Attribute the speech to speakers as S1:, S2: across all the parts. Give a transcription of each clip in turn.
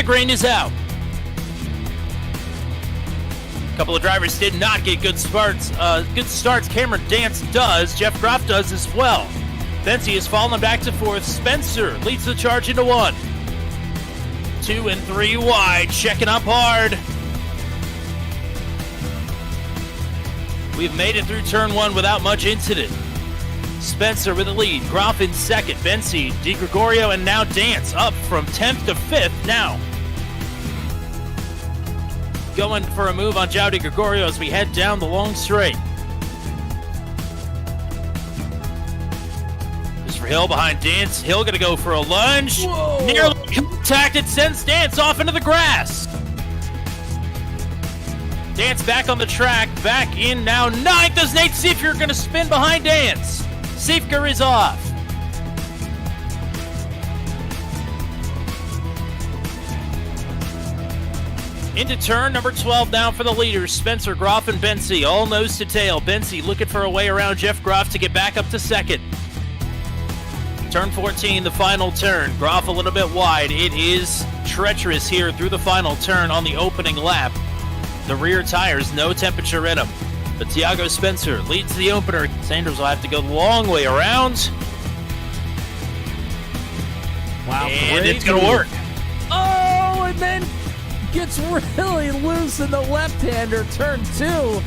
S1: Green is out. A couple of drivers did not get good starts. Cameron Dance does. Jeff Groff does as well. Benzie has fallen back to fourth. Spencer leads the charge into one. 2 and 3 wide. Checking up hard. We've made it through turn one without much incident. Spencer with the lead. Groff in second. Benzie, DiGregorio, and now Dance up from 10th to 5th now. Going for a move on João DiGregorio as we head down the long straight. Christopher Hill behind Dance. Hill going to go for a lunge.
S2: Whoa.
S1: Nearly contacted, sends Dance off into the grass. Dance back on the track, back in now ninth as Nate Seifker going to spin behind Dance. Seifker is off. Into turn number 12 now for the leaders, Spencer, Groff, and Benzie, all nose to tail. Benzie looking for a way around Jeff Groff to get back up to second. Turn 14, the final turn. Groff a little bit wide. It is treacherous here through the final turn on the opening lap. The rear tires, no temperature in them. But Tiago Spencer leads the opener. Sanders will have to go the long way around.
S2: Wow,
S1: and it's going to work.
S2: Oh, and then gets really loose in the left-hander, turn 2.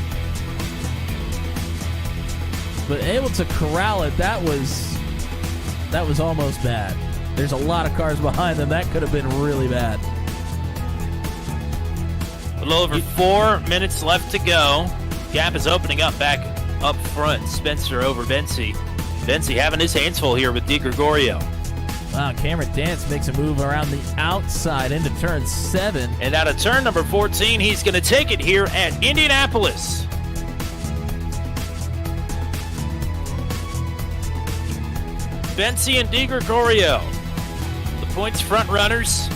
S2: But able to corral it, that was almost bad. There's a lot of cars behind them. That could have been really bad.
S1: A little over 4 minutes left to go. Gap is opening up back up front. Spencer over Benzie. Benzie having his hands full here with DiGregorio.
S2: Wow, Cameron Dance makes a move around the outside into turn 7.
S1: And out of turn number 14, he's going to take it here at Indianapolis. Benzie and DiGregorio, the points front runners,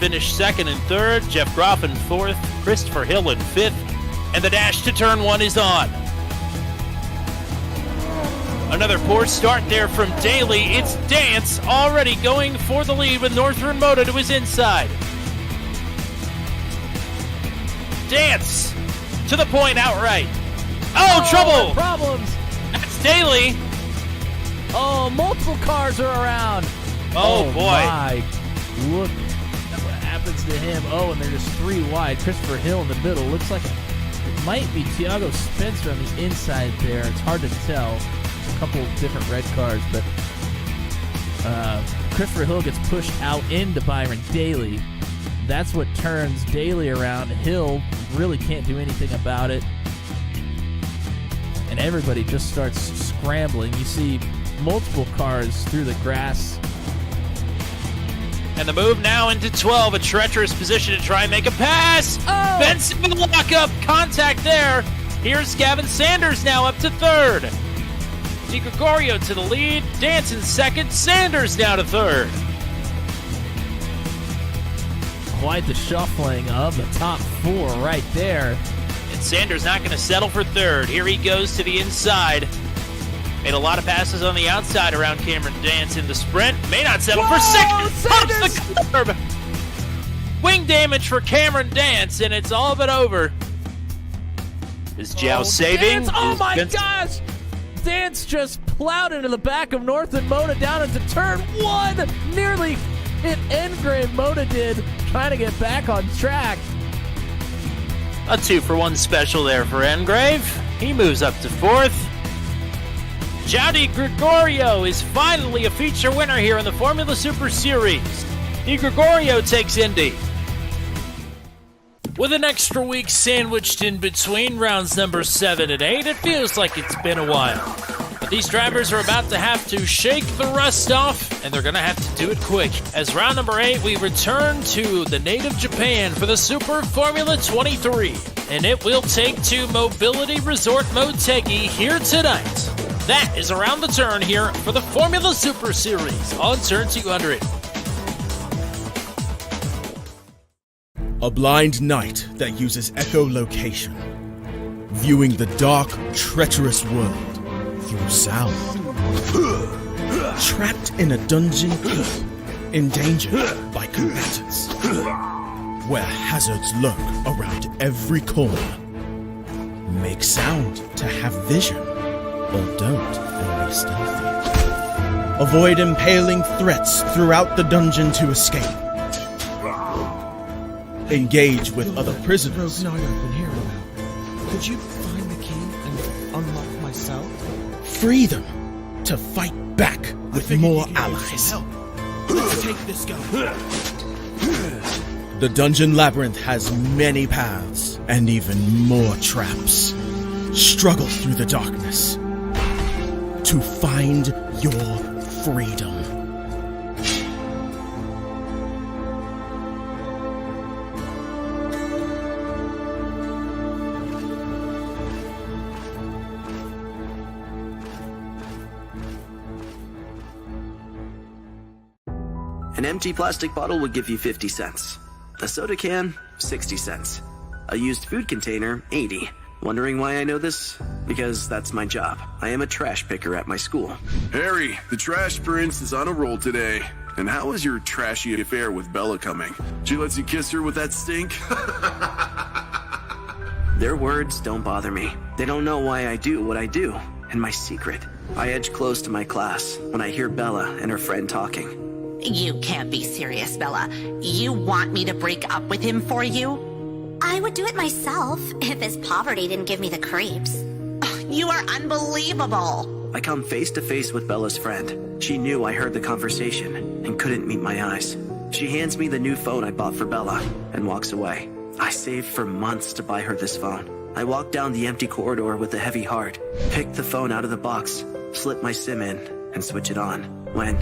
S1: finished second and third. Jeff Groff in fourth. Christopher Hill in fifth. And the dash to turn 1 is on. Another poor start there from Daly. It's Dance already going for the lead with Northern Moto to his inside. Dance to the point outright. Oh, trouble!
S2: Problems.
S1: That's Daly.
S2: Oh, multiple cars are around.
S1: Oh boy.
S2: My. Look at what happens to him. Oh, and they're just 3 wide. Christopher Hill in the middle. Looks like it might be Tiago Spencer on the inside there. It's hard to tell. A couple of different red cars, but Christopher Hill gets pushed out into Byron Daly. That's what turns Daly around. Hill really can't do anything about it. And everybody just starts scrambling. You see multiple cars through the grass.
S1: And the move now into 12, a treacherous position to try and make a pass.
S2: Oh!
S1: Benson with the lockup, contact there. Here's Gavin Sanders now up to third. DiGregorio to the lead, Dance in second, Sanders now to third.
S2: Quite the shuffling of the top four right there.
S1: And Sanders not going to settle for third. Here he goes to the inside. Made a lot of passes on the outside around Cameron Dance in the sprint. May not settle for second. Pumps the curb. Wing damage for Cameron Dance, and it's all but over. Is Zhao saving?
S2: Dance. Oh my gosh! Dance just plowed into the back of Northern Mota down into turn one. Nearly hit Engrave. Mota did, trying to get back on track.
S1: A 2-for-1 special there for Engrave. He moves up to fourth. Jody Gregorio is finally a feature winner here in the Formula Super Series. Di Gregorio takes Indy. With an extra week sandwiched in between rounds number 7 and 8, it feels like it's been a while. But these drivers are about to have to shake the rust off, and they're going to have to do it quick. As round number 8, we return to the native Japan for the Super Formula 23. And it will take to Mobility Resort Motegi here tonight. That is around the turn here for the Formula Super Series on turn 200.
S3: A blind night that uses echolocation, viewing the dark, treacherous world through sound. Trapped in a dungeon keep, endangered by combatants, where hazards lurk around every corner. Make sound to have vision, or don't and be stealthy. Avoid impaling threats throughout the dungeon to escape. Engage with other prisoners.
S4: Rogue Knight I've been hearing about. Could you find the key and unlock my cell?
S3: Free them to fight back with more allies.
S4: Let's take this guy.
S3: The dungeon labyrinth has many paths and even more traps. Struggle through the darkness to find your freedom.
S5: An empty plastic bottle would give you 50 cents. A soda can, 60 cents. A used food container, 80. Wondering why I know this? Because that's my job. I am a trash picker at my school.
S6: Harry, the trash prince is on a roll today. And how is your trashy affair with Bella coming? She lets you kiss her with that stink?
S5: Their words don't bother me. They don't know why I do what I do. And my secret. I edge close to my class when I hear Bella and her friend talking.
S7: You can't be serious, Bella. You want me to break up with him for you?
S8: I would do it myself if his poverty didn't give me the creeps.
S7: You are unbelievable.
S5: I come face to face with Bella's friend. She knew I heard the conversation and couldn't meet my eyes. She hands me the new phone I bought for Bella and walks away. I saved for months to buy her this phone. I walk down the empty corridor with a heavy heart, pick the phone out of the box, slip my SIM in, and switch it on. When...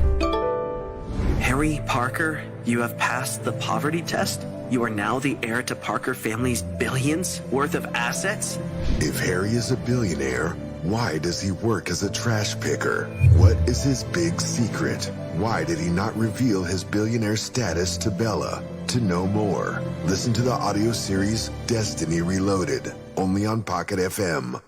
S5: Harry Parker, you have passed the poverty test? You are now the heir to Parker family's billions worth of assets?
S9: If Harry is a billionaire, why does he work as a trash picker? What is his big secret? Why did he not reveal his billionaire status to Bella? To know more, listen to the audio series Destiny Reloaded, only on Pocket FM.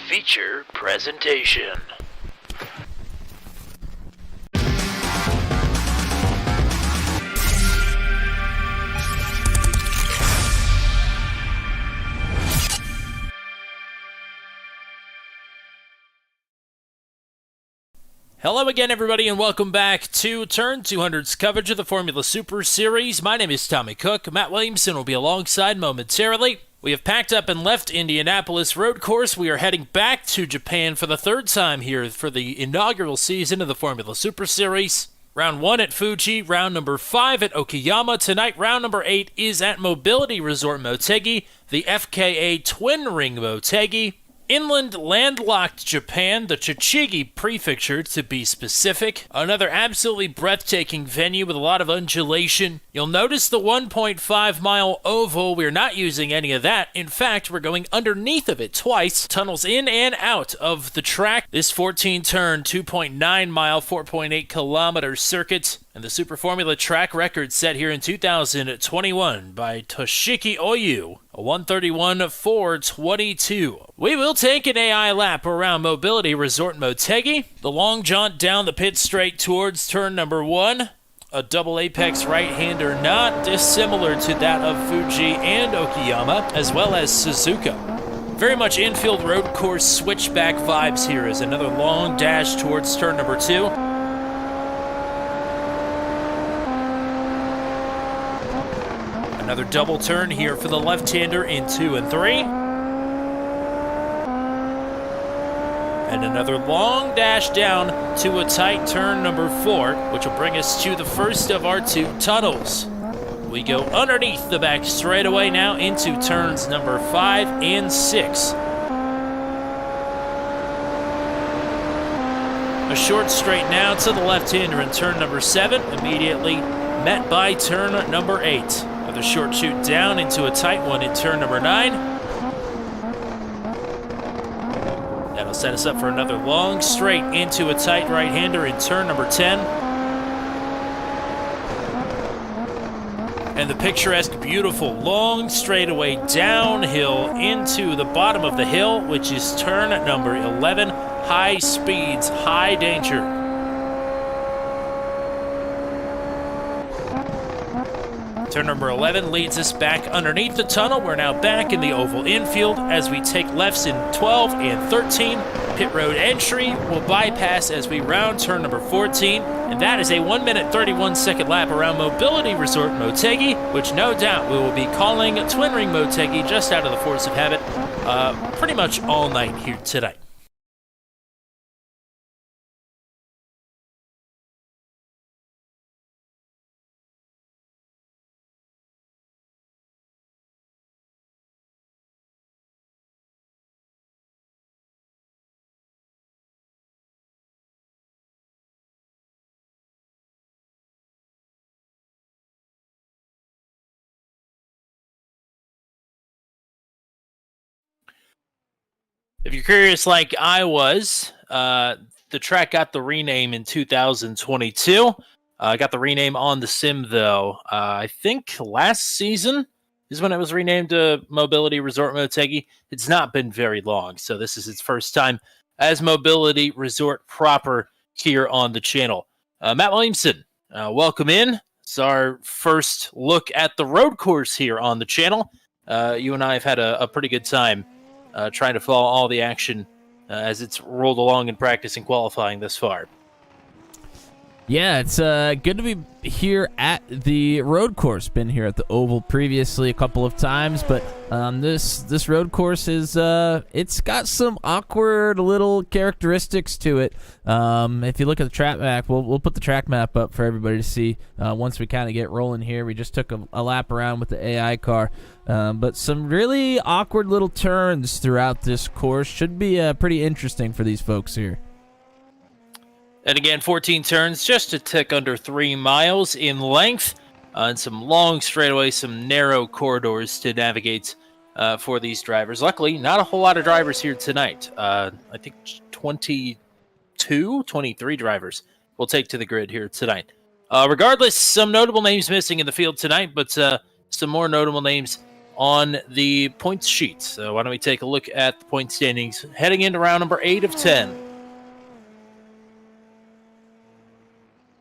S1: Feature presentation. Hello again, everybody, and welcome back to Turn 200's coverage of the Formula Super Series. My name is Tommy Cook. Matt Williamson will be alongside momentarily. We have packed up and left Indianapolis road course. We are heading back to Japan for the third time here for the inaugural season of the Formula Super Series. Round 1 at Fuji, round number 5 at Okayama. Tonight, round number 8 is at Mobility Resort Motegi, the FKA Twin Ring Motegi. Inland landlocked Japan, the Chichigi Prefecture to be specific. Another absolutely breathtaking venue with a lot of undulation. You'll notice the 1.5-mile oval. We're not using any of that. In fact, we're going underneath of it twice. Tunnels in and out of the track. This 14-turn, 2.9-mile, 4.8-kilometer circuit. And the Super Formula track record set here in 2021 by Toshiki Oyu, a 131.422. We will take an AI lap around Mobility Resort Motegi. The long jaunt down the pit straight towards turn number 1. A double apex right-hander not dissimilar to that of Fuji and Okayama, as well as Suzuka. Very much infield road course switchback vibes here as another long dash towards turn number 2. Another double turn here for the left-hander in 2 and 3. And another long dash down to a tight turn number 4, which will bring us to the first of our 2 tunnels. We go underneath the back straightaway now into turns number 5 and 6. A short straight now to the left-hander in turn number 7, immediately met by turn number 8. The short shoot down into a tight one in turn number 9. That'll set us up for another long straight into a tight right-hander in turn number 10. And the picturesque, beautiful, long straightaway downhill into the bottom of the hill, which is turn number 11. High speeds, high danger. Turn number 11 leads us back underneath the tunnel. We're now back in the oval infield as we take lefts in 12 and 13. Pit road entry will bypass as we round turn number 14. And that is a 1 minute 31 second lap around Mobility Resort Motegi, which no doubt we will be calling Twin Ring Motegi just out of the force of habit pretty much all night here tonight. If you're curious like I was, the track got the rename in 2022. Got the rename on the sim, though. I think last season is when it was renamed to Mobility Resort Motegi. It's not been very long, so this is its first time as Mobility Resort proper here on the channel. Matt Williamson, welcome in. It's our first look at the road course here on the channel. You and I have had a pretty good time trying to follow all the action as it's rolled along in practice and qualifying this far.
S2: Yeah, it's good to be here at the road course. Been here at the Oval previously a couple of times, but this road course is it's got some awkward little characteristics to it. If you look at the track map, we'll put the track map up for everybody to see once we kind of get rolling here. We just took a lap around with the AI car, but some really awkward little turns throughout this course. Should be pretty interesting for these folks here.
S1: And again, 14 turns, just a tick under 3 miles in length, and some long straightaways, some narrow corridors to navigate for these drivers. Luckily, not a whole lot of drivers here tonight. I think 23 drivers will take to the grid here tonight. Regardless, some notable names missing in the field tonight, but some more notable names on the points sheet. So why don't we take a look at the point standings heading into round number 8 of 10.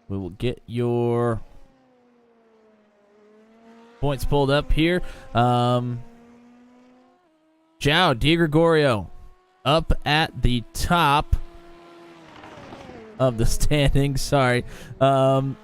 S2: We will get your points pulled up here. João Di Gregorio up at the top of the standings. Sorry. Up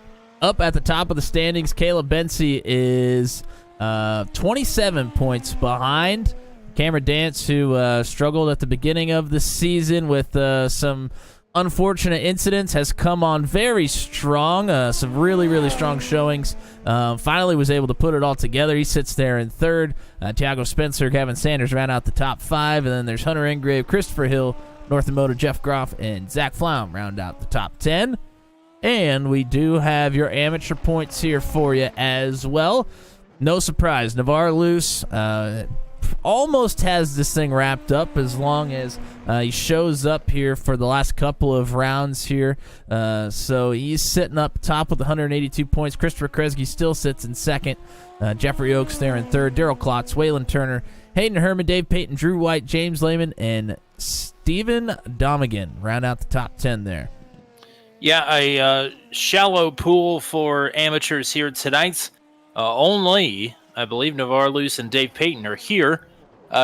S2: at the top of the standings, Caleb Bensi is 27 points behind. Cameron Dance, who struggled at the beginning of the season with some unfortunate incidents has come on very strong. Some really, really strong showings. Finally was able to put it all together. He sits there in third. Tiago Spencer, Gavin Sanders ran out the top 5, and then there's Hunter Ingrave, Christopher Hill, North Moto, Jeff Groff, and Zach Flaum round out the top 10. And we do have your amateur points here for you as well. No surprise, Navarre Luce almost has this thing wrapped up as long as he shows up here for the last couple of rounds here. So he's sitting up top with 182 points. Christopher Kresge still sits in second. Jeffrey Oakes there in third. Daryl Klotz, Waylon Turner, Hayden Herman, Dave Payton, Drew White, James Lehman, and Steven Domigan round out the top 10 there.
S1: Yeah, a shallow pool for amateurs here tonight. Only, I believe, Navarre Luce and Dave Payton are here.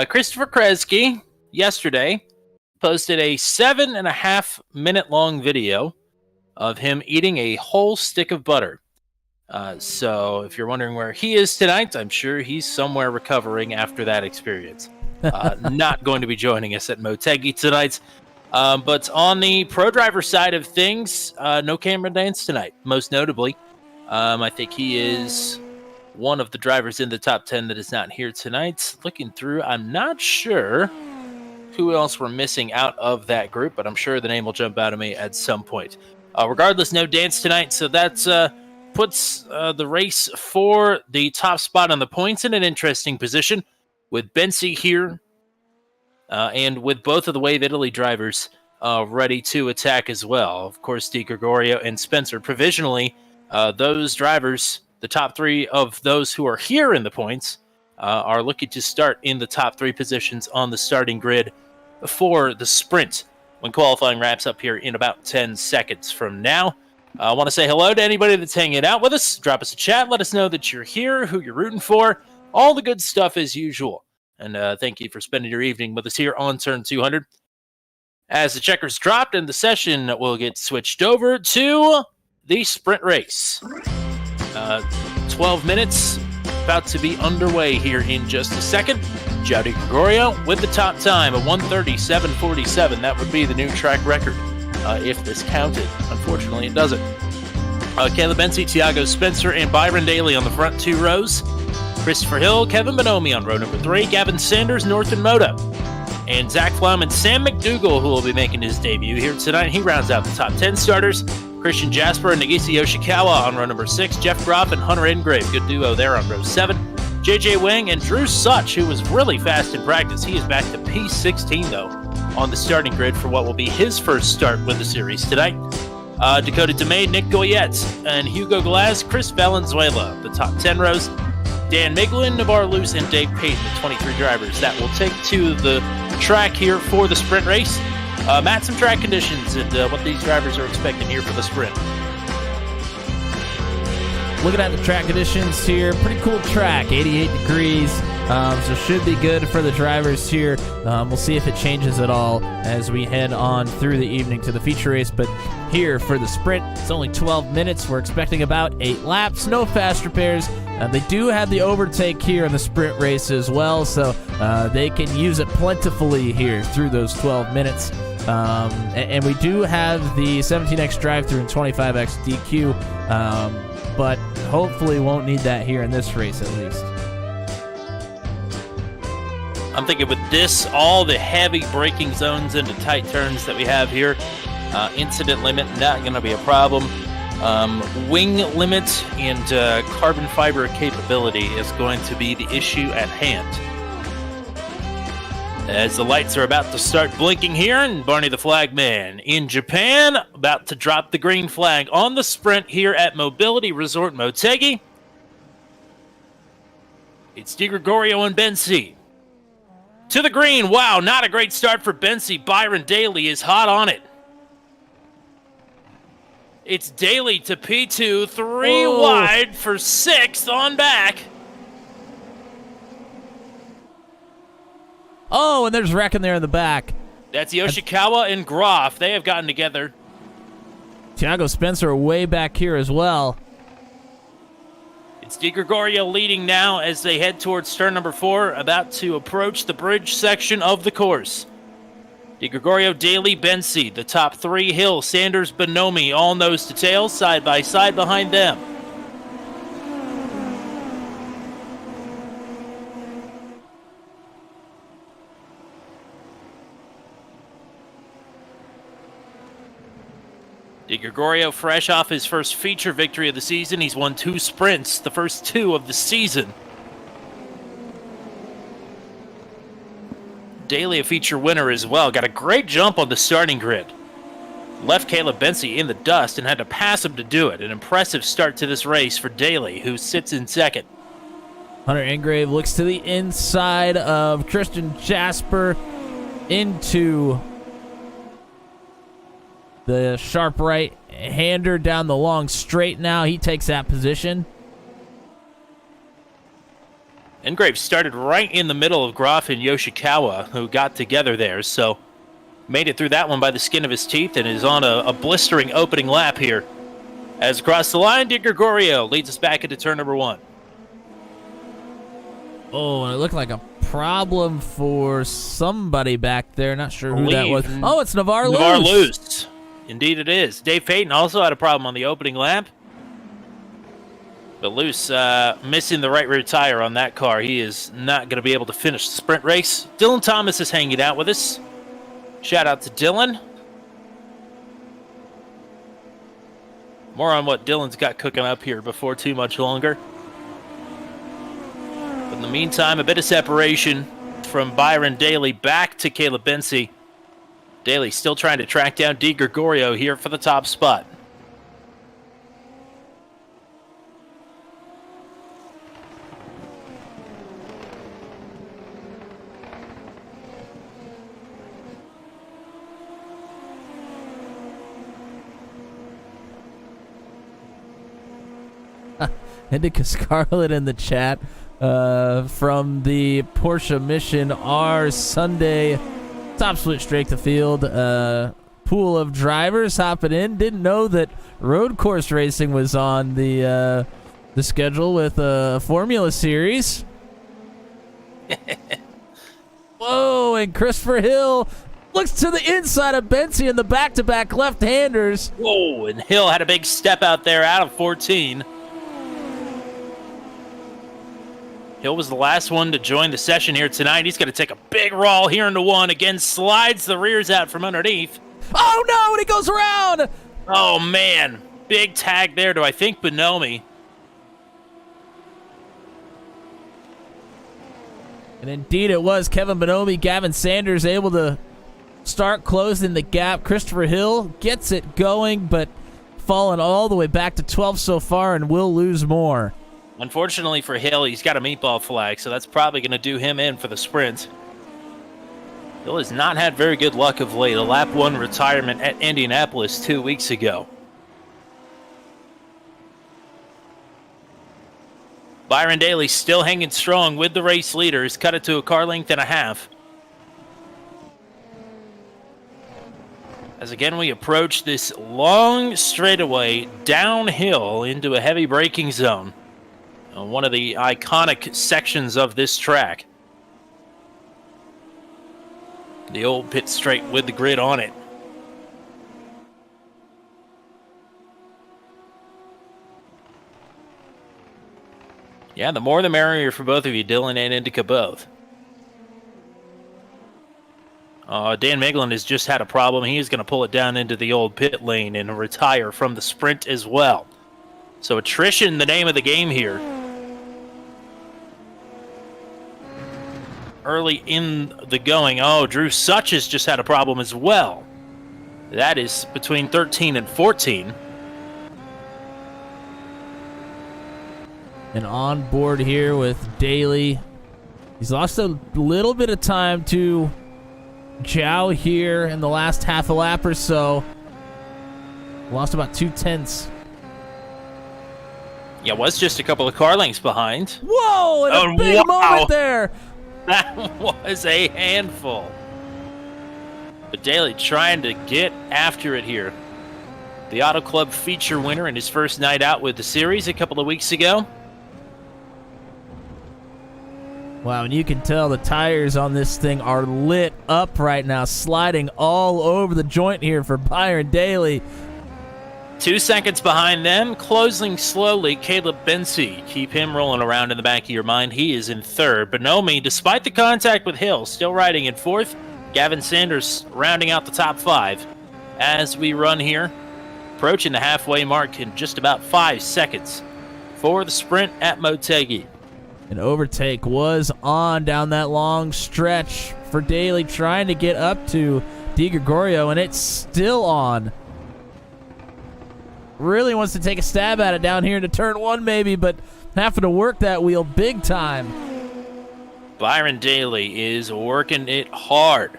S1: Christopher Kresge, yesterday, posted a 7.5-minute long video of him eating a whole stick of butter. So if you're wondering where he is tonight, I'm sure he's somewhere recovering after that experience. Not going to be joining us at Motegi tonight. But on the pro driver side of things, no Cameron Dance tonight, most notably. I think he is one of the drivers in the top 10 that is not here tonight. Looking through, I'm not sure who else we're missing out of that group, but I'm sure the name will jump out at me at some point. Regardless, no Dance tonight, so that puts the race for the top spot on the points in an interesting position with Bensi here and with both of the Wave Italy drivers ready to attack as well. Of course, Di Gregorio and Spencer provisionally, those drivers, the top 3 of those who are here in the points, are looking to start in the top 3 positions on the starting grid for the sprint when qualifying wraps up here in about 10 seconds from now. I want to say hello to anybody that's hanging out with us. Drop us a chat. Let us know that you're here, who you're rooting for. All the good stuff as usual. And thank you for spending your evening with us here on Turn 200. As the checkers dropped and the session will get switched over to the sprint race. 12 minutes about to be underway here in just a second. Joe Di Gregorio with the top time, a 1:37.47. That would be the new track record if this counted. Unfortunately, it doesn't. Caleb Bensi, Tiago Spencer, and Byron Daly on the front 2 rows. Christopher Hill, Kevin Bonomi on row number 3, Gavin Sanders, North Moto, and Zach Flaum and Sam McDougall, who will be making his debut here tonight. He rounds out the top 10 starters. Christian Jasper and Nagisa Yoshikawa on row number 6, Jeff Groff and Hunter Ingrave, good duo there on row 7. JJ Wang and Drew Such, who was really fast in practice. He is back to P16, though, on the starting grid for what will be his first start with the series tonight. Dakota DeMay, Nick Goyette, and Hugo Glass, Chris Valenzuela, the top 10 rows. Dan Miglin, Navarre Luce, and Dave Payton, the 23 drivers that will take to the track here for the sprint race. Matt, some track conditions and what these drivers are expecting here for the sprint.
S2: Looking at the track conditions here, pretty cool track, 88 degrees, so should be good for the drivers here. We'll see if it changes at all as we head on through the evening to the feature race, but here for the sprint, it's only 12 minutes. We're expecting about 8 laps, no fast repairs. They do have the overtake here in the sprint race as well, so they can use it plentifully here through those 12 minutes. And we do have the 17X drive-thru and 25X DQ, but hopefully won't need that here in this race at least.
S1: I'm thinking with this, all the heavy braking zones into tight turns that we have here, incident limit not going to be a problem. Wing limit and carbon fiber capability is going to be the issue at hand. As the lights are about to start blinking here, and Barney the Flagman in Japan about to drop the green flag on the sprint here at IMmobility Resort Motegi. It's Di Gregorio and Bensi. To the green. Wow, not a great start for Bensi. Byron Daly is hot on it. It's Daly to P2, 3 wide for 6th on back.
S2: Oh, and there's wrecking there in the back.
S1: That's Yoshikawa and Groff. They have gotten together.
S2: Tiago Spencer way back here as well.
S1: It's Di Gregorio leading now as they head towards turn number 4, about to approach the bridge section of the course. DiGregorio, Daly, Bensi, the top three, Hill, Sanders, Bonomi, all nose to tail, side by side behind them. DiGregorio, fresh off his first feature victory of the season. He's won 2 sprints, the first 2 of the season. Daly, a feature winner as well. Got a great jump on the starting grid. Left Caleb Bensi in the dust and had to pass him to do it. An impressive start to this race for Daly, who sits in second.
S2: Hunter Engrave looks to the inside of Christian Jasper into the sharp right-hander down the long straight now. He takes that position.
S1: Engrave started right in the middle of Groff and Yoshikawa, who got together there, so made it through that one by the skin of his teeth and is on a blistering opening lap here. As across the line, DiGregorio leads us back into turn number 1.
S2: Oh, and it looked like a problem for somebody back there. Not sure who that was. Oh, it's Navarre Luce.
S1: Navarre Luce. Indeed it is. Dave Payton also had a problem on the opening lap. But Luce missing the right rear tire on that car. He is not going to be able to finish the sprint race. Dylan Thomas is hanging out with us. Shout out to Dylan. More on what Dylan's got cooking up here before too much longer. But in the meantime, a bit of separation from Byron Daly back to Caleb Bensi. Daly still trying to track down DiGregorio here for the top spot.
S2: Indica Scarlet in the chat from the Porsche Mission R Sunday top split straight to field pool of drivers hopping in. Didn't know that road course racing was on the schedule with Formula Series. Whoa, and Christopher Hill looks to the inside of Bensi in the back-to-back left-handers.
S1: Whoa, and Hill had a big step out there out of 14. Hill was the last one to join the session here tonight. He's going to take a big roll here into one. Again, slides the rears out from underneath.
S2: Oh, no, and he goes around.
S1: Oh, man. Big tag there to, I think, Bonomi.
S2: And indeed it was Kevin Bonomi. Gavin Sanders able to start closing the gap. Christopher Hill gets it going, but falling all the way back to 12 so far and will lose more.
S1: Unfortunately for Hill, he's got a meatball flag, so that's probably going to do him in for the sprint. Hill has not had very good luck of late. A lap 1 retirement at Indianapolis 2 weeks ago. Byron Daly still hanging strong with the race leaders. Cut it to a car length and a half. As again we approach this long straightaway downhill into a heavy braking zone. One of the iconic sections of this track. The old pit straight with the grid on it. Yeah, the more the merrier for both of you, Dylan and Indica both. Dan Meglin has just had a problem. He is going to pull it down into the old pit lane and retire from the sprint as well. So attrition, the name of the game here. Early in the going. Oh, Drew Such has just had a problem as well. That is between 13 and 14.
S2: And on board here with Daly. He's lost a little bit of time to Jow here in the last half a lap or so. Lost about 2/10.
S1: Yeah, was just a couple of car lengths behind.
S2: Whoa, and a big moment there.
S1: That was a handful. But Daly trying to get after it here. The Auto Club feature winner in his first night out with the series a couple of weeks ago.
S2: Wow, and you can tell the tires on this thing are lit up right now, sliding all over the joint here for Byron Daly.
S1: 2 seconds behind them, closing slowly, Caleb Bensi. Keep him rolling around in the back of your mind. He is in third. Bonomi, despite the contact with Hill, still riding in fourth. Gavin Sanders rounding out the top 5 as we run here, approaching the halfway mark in just about 5 seconds for the sprint at Motegi.
S2: An overtake was on down that long stretch for Daly, trying to get up to Di Gregorio, and it's still on. Really wants to take a stab at it down here into turn 1 maybe, but having to work that wheel big time.
S1: Byron Daly is working it hard.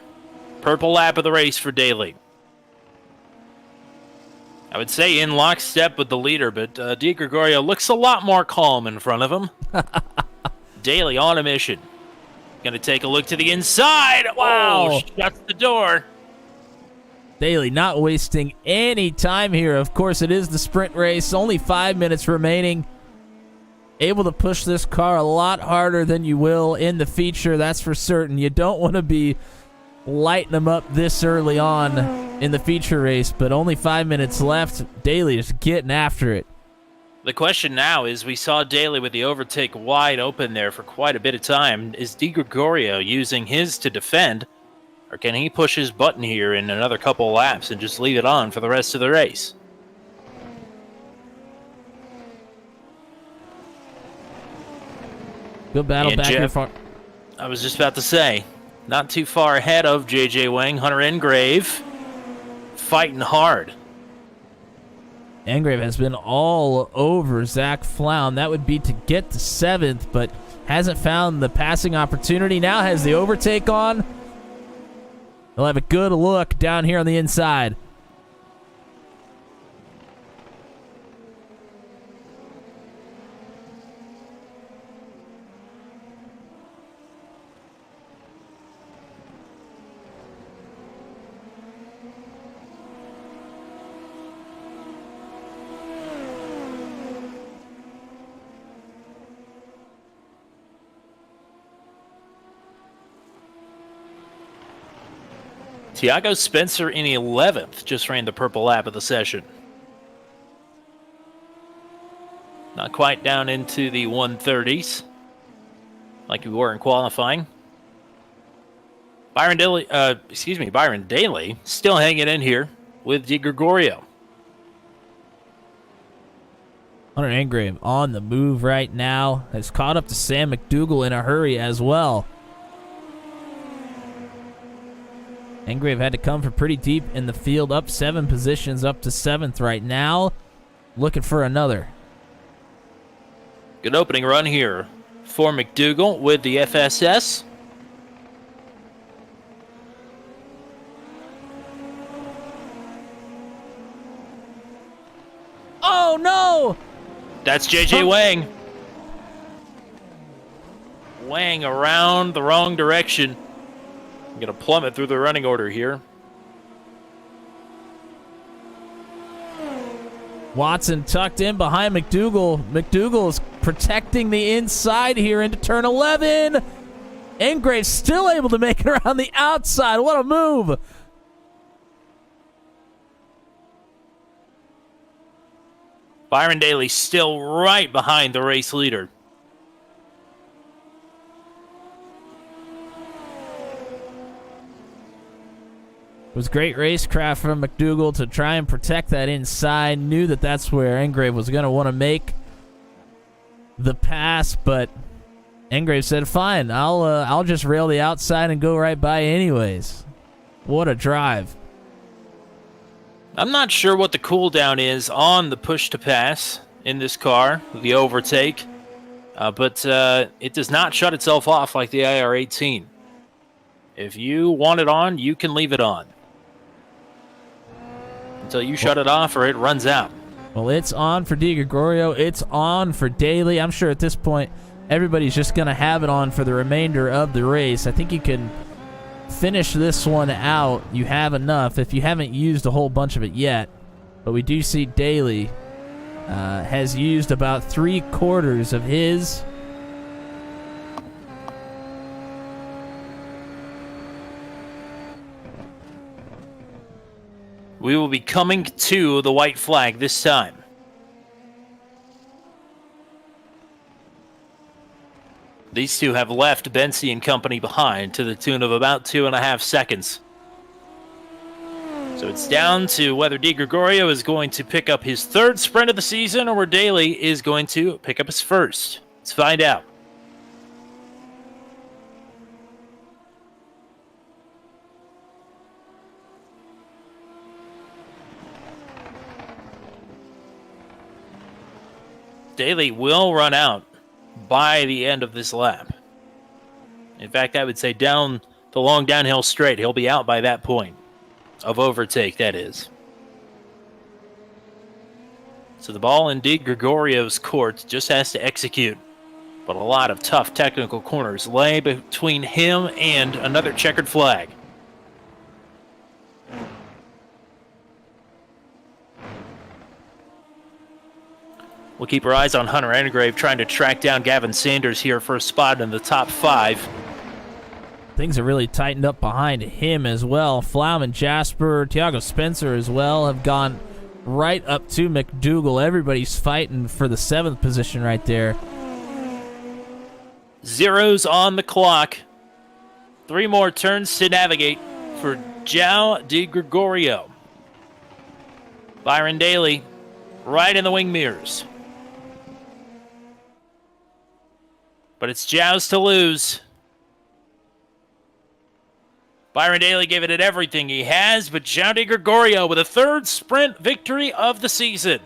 S1: Purple lap of the race for Daly. I would say in lockstep with the leader, but Di Gregorio looks a lot more calm in front of him. Daly on a mission. Gonna take a look to the inside.
S2: Wow.
S1: Oh, shuts the door.
S2: Daly not wasting any time here. Of course, it is the sprint race. Only 5 minutes remaining. Able to push this car a lot harder than you will in the feature, that's for certain. You don't want to be lighting them up this early on in the feature race, but only 5 minutes left. Daly is getting after it.
S1: The question now is, we saw Daly with the overtake wide open there for quite a bit of time. Is Di Gregorio using his to defend, or can he push his button here in another couple laps and just leave it on for the rest of the race?
S2: Good battle
S1: And
S2: back
S1: Jeff,
S2: here. Far.
S1: I was just about to say, not too far ahead of JJ Wang, Hunter Engrave, fighting hard.
S2: Engrave has been all over Zach Flown. That would be to get to 7th, but hasn't found the passing opportunity. Now has the overtake on. They'll have a good look down here on the inside.
S1: Tiago Spencer in 11th just ran the purple lap of the session. Not quite down into the 130s like we were in qualifying. Byron Daly still hanging in here with Di Gregorio.
S2: Hunter Engrave on the move right now. Has caught up to Sam McDougall in a hurry as well. Engrave had to come from pretty deep in the field, up 7 positions, up to 7th right now. Looking for another.
S1: Good opening run here for McDougall with the FSS.
S2: Oh, no!
S1: That's JJ Wang. Wang around the wrong direction. I'm going to plummet through the running order here.
S2: Watson tucked in behind McDougall. McDougall is protecting the inside here into turn 11. Engrave still able to make it around the outside. What a move.
S1: Byron Daly still right behind the race leader.
S2: It was great racecraft from McDougall to try and protect that inside. Knew that that's where Engrave was going to want to make the pass, but Engrave said, fine, I'll just rail the outside and go right by anyways. What a drive.
S1: I'm not sure what the cooldown is on the push to pass in this car, the overtake, but it does not shut itself off like the IR-18. If you want it on, you can leave it on until you shut it off or it runs out.
S2: Well, it's on for Di Gregorio. It's on for Daly. I'm sure at this point, everybody's just going to have it on for the remainder of the race. I think you can finish this one out. You have enough if you haven't used a whole bunch of it yet. But we do see Daly has used about 3/4 of his.
S1: We will be coming to the white flag this time. These two have left Bensi and company behind to the tune of about 2.5 seconds. So it's down to whether Di Gregorio is going to pick up his third sprint of the season or where Daly is going to pick up his first. Let's find out. Daly will run out by the end of this lap. In fact, I would say down the long downhill straight, he'll be out by that point of overtake, that is. So the ball in Di Gregorio's court just has to execute. But a lot of tough technical corners lay between him and another checkered flag. We'll keep our eyes on Hunter Engrave trying to track down Gavin Sanders here for a spot in the top 5.
S2: Things are really tightened up behind him as well. Flaum and Jasper, Thiago Spencer as well have gone right up to McDougal. Everybody's fighting for the 7th position right there.
S1: Zeros on the clock. 3 more turns to navigate for João Di Gregorio. Byron Daly right in the wing mirrors. But it's João's to lose. Byron Daly gave it everything he has, but João Di Gregorio with a 3rd sprint victory of the season.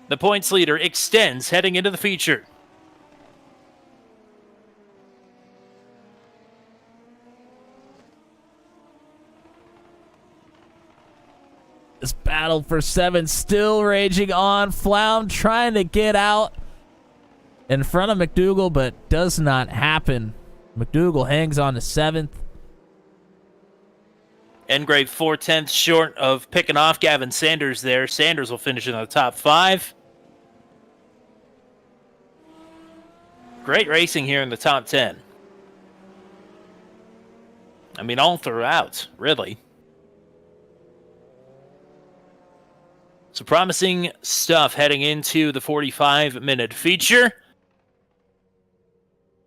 S1: The points leader extends heading into the feature.
S2: This battle for 7 still raging on. Flaum trying to get out in front of McDougal, but does not happen. McDougal hangs on to 7th.
S1: Engrave 4/10 short of picking off Gavin Sanders there. Sanders will finish in the top 5. Great racing here in the top 10. I mean, all throughout, really. So promising stuff heading into the 45-minute feature.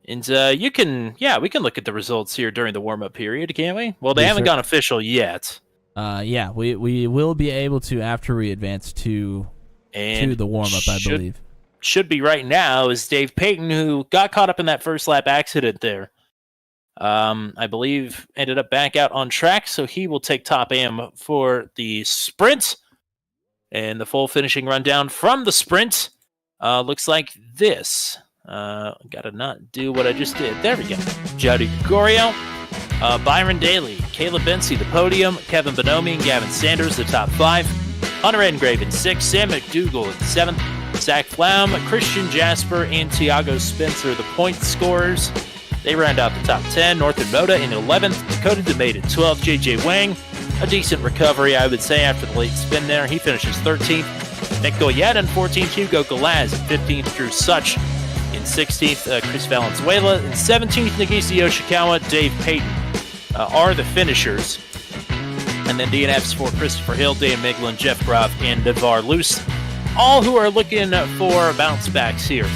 S1: And we can look at the results here during the warm-up period, can't we? Well, they haven't gone official yet.
S2: Yeah, we will be able to after we advance to the warm-up, I believe.
S1: Should be right now is Dave Payton, who got caught up in that first lap accident there. I believe ended up back out on track, so he will take top AM for the sprint. And the full finishing rundown from the sprint looks like this. Gotta not do what I just did. There we go. João Di Gregorio, Byron Daly, Caleb Bensi, the podium, Kevin Bonomi and Gavin Sanders, the top 5. Hunter Engrave in 6th, Sam McDougal in 7th, Zach Flaum, Christian Jasper, and Thiago Spencer, the point scorers. They round out the top 10. Northern Moda in 11th, Dakota DeMade in 12th, JJ Wang, a decent recovery, I would say, after the late spin there. He finishes 13th. Nick Goyette in 14th, Hugo Galaz in 15th, Drew Such in 16th, Chris Valenzuela in 17th, Nagisa Yoshikawa, Dave Payton are the finishers. And then DNFs for Christopher Hill, Dan Miglin, Jeff Groff, and Navar Luce, all who are looking for bounce backs here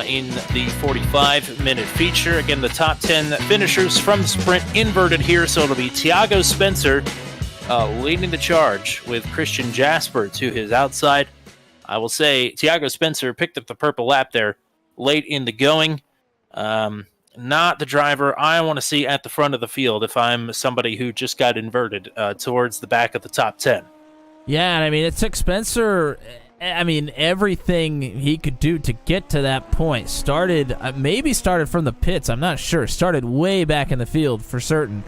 S1: in the 45-minute feature. Again, the top 10 finishers from the sprint inverted here, so it'll be Thiago Spencer leading the charge with Christian Jasper to his outside. I will say Thiago Spencer picked up the purple lap there late in the going. Not the driver I want to see at the front of the field if I'm somebody who just got inverted towards the back of the top 10.
S2: Yeah, and I mean, it took Spencer, everything he could do to get to that point. Maybe started from the pits, I'm not sure. Started way back in the field for certain.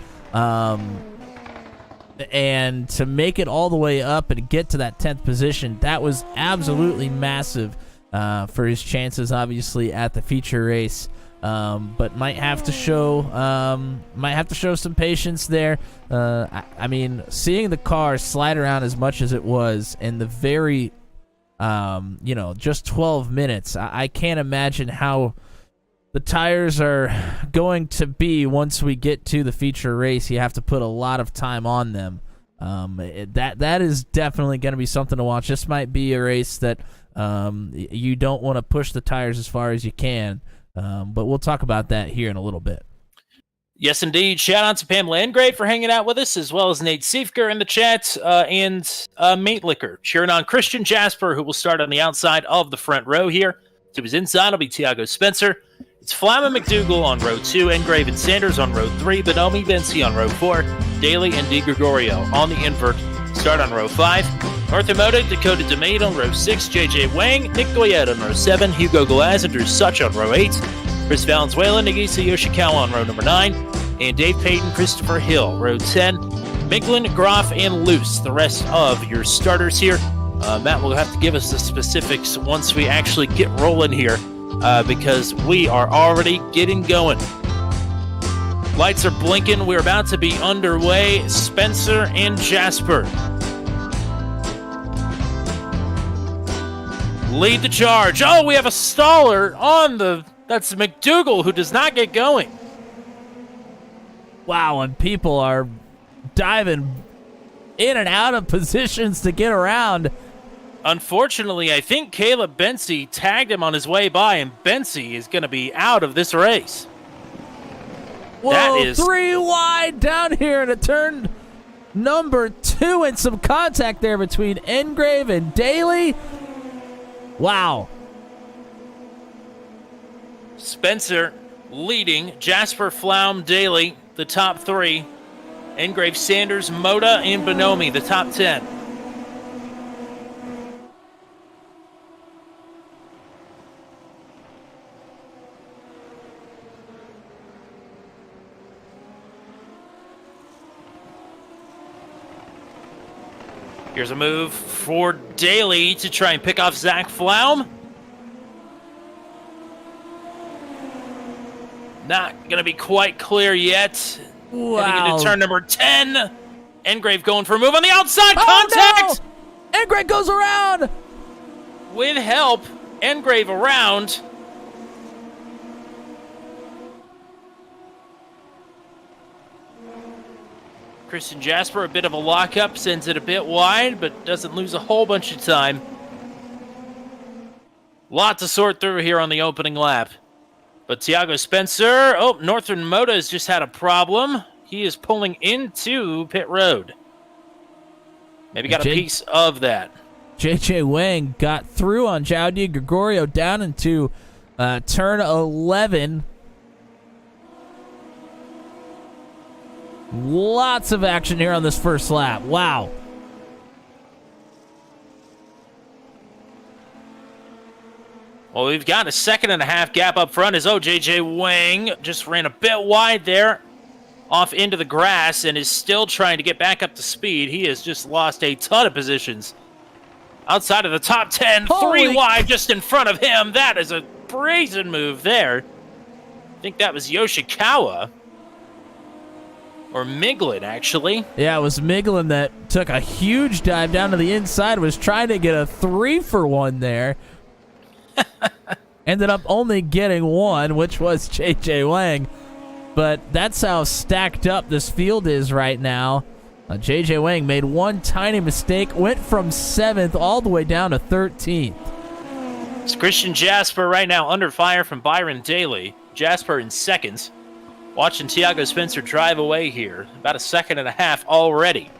S2: And to make it all the way up and get to that 10th position, that was absolutely massive for his chances, obviously, at the feature race. But might have to show some patience there. Seeing the car slide around as much as it was in the very, just 12 minutes, I can't imagine how the tires are going to be once we get to the feature race. You have to put a lot of time on them. That is definitely going to be something to watch. This might be a race that you don't want to push the tires as far as you can, but we'll talk about that here in a little bit.
S1: Yes, indeed. Shout out to Pamela Engrave for hanging out with us, as well as Nate Siefker in the chat, and Mate Liquor. Cheering on Christian Jasper, who will start on the outside of the front row here. To his inside will be Tiago Spencer. It's Flam and McDougal on row 2, Engrave and Sanders on row 3, Bonomi Vinci on row 4, Daly and Di Gregorio on the invert. Start on row 5. North Emoto, Dakota DeMade on row 6, JJ Wang, Nick Goyette on row 7, Hugo Galaz and Drew Such on row 8, Chris Valenzuela, Nagisa Yoshikawa on row number 9, and Dave Payton, Christopher Hill, row 10, Miglin, Groff, and Luce, the rest of your starters here. Matt will have to give us the specifics once we actually get rolling here, because we are already getting going. Lights are blinking. We're about to be underway. Spencer and Jasper lead the charge. Oh, we have a staller on the... That's McDougal, who does not get going.
S2: Wow, and people are diving in and out of positions to get around.
S1: Unfortunately, I think Caleb Bensi tagged him on his way by, and Bensi is going to be out of this race.
S2: Whoa,
S1: that is
S2: 3 wide down here in a turn number 2, and some contact there between Engrave and Daly. Wow.
S1: Spencer leading, Jasper, Flaum, Daly, the top 3. Engrave, Sanders, Moda, and Bonomi, the top 10. Here's a move for Daly to try and pick off Zach Flaum. Not going to be quite clear yet.
S2: Wow.
S1: Heading into turn number 10. Engrave going for a move on the outside.
S2: Oh,
S1: Contact!
S2: No! Engrave goes around!
S1: With help, Engrave around. Christian Jasper, a bit of a lockup, sends it a bit wide, but doesn't lose a whole bunch of time. Lot to sort through here on the opening lap. But Tiago Spencer, Northern Moda has just had a problem. He is pulling into pit road. Maybe got a piece of that.
S2: JJ Wang got through on João Di Gregorio down into turn 11. Lots of action here on this first lap. Wow.
S1: Well, we've got a 1.5 second gap up front as JJ Wang just ran a bit wide there off into the grass and is still trying to get back up to speed. He has just lost a ton of positions. Outside of the top 10, 3 wide just in front of him. That is a brazen move there. I think that was Yoshikawa. Or Miglin, actually.
S2: Yeah, it was Miglin that took a huge dive down to the inside, was trying to get a 3-for-1 there. Ended up only getting 1, which was JJ Wang. But that's how stacked up this field is right now. JJ Wang made one tiny mistake, went from 7th all the way down to 13th.
S1: It's Christian Jasper right now under fire from Byron Daly. Jasper in 2nd. Watching Tiago Spencer drive away here. About a 1.5 seconds already.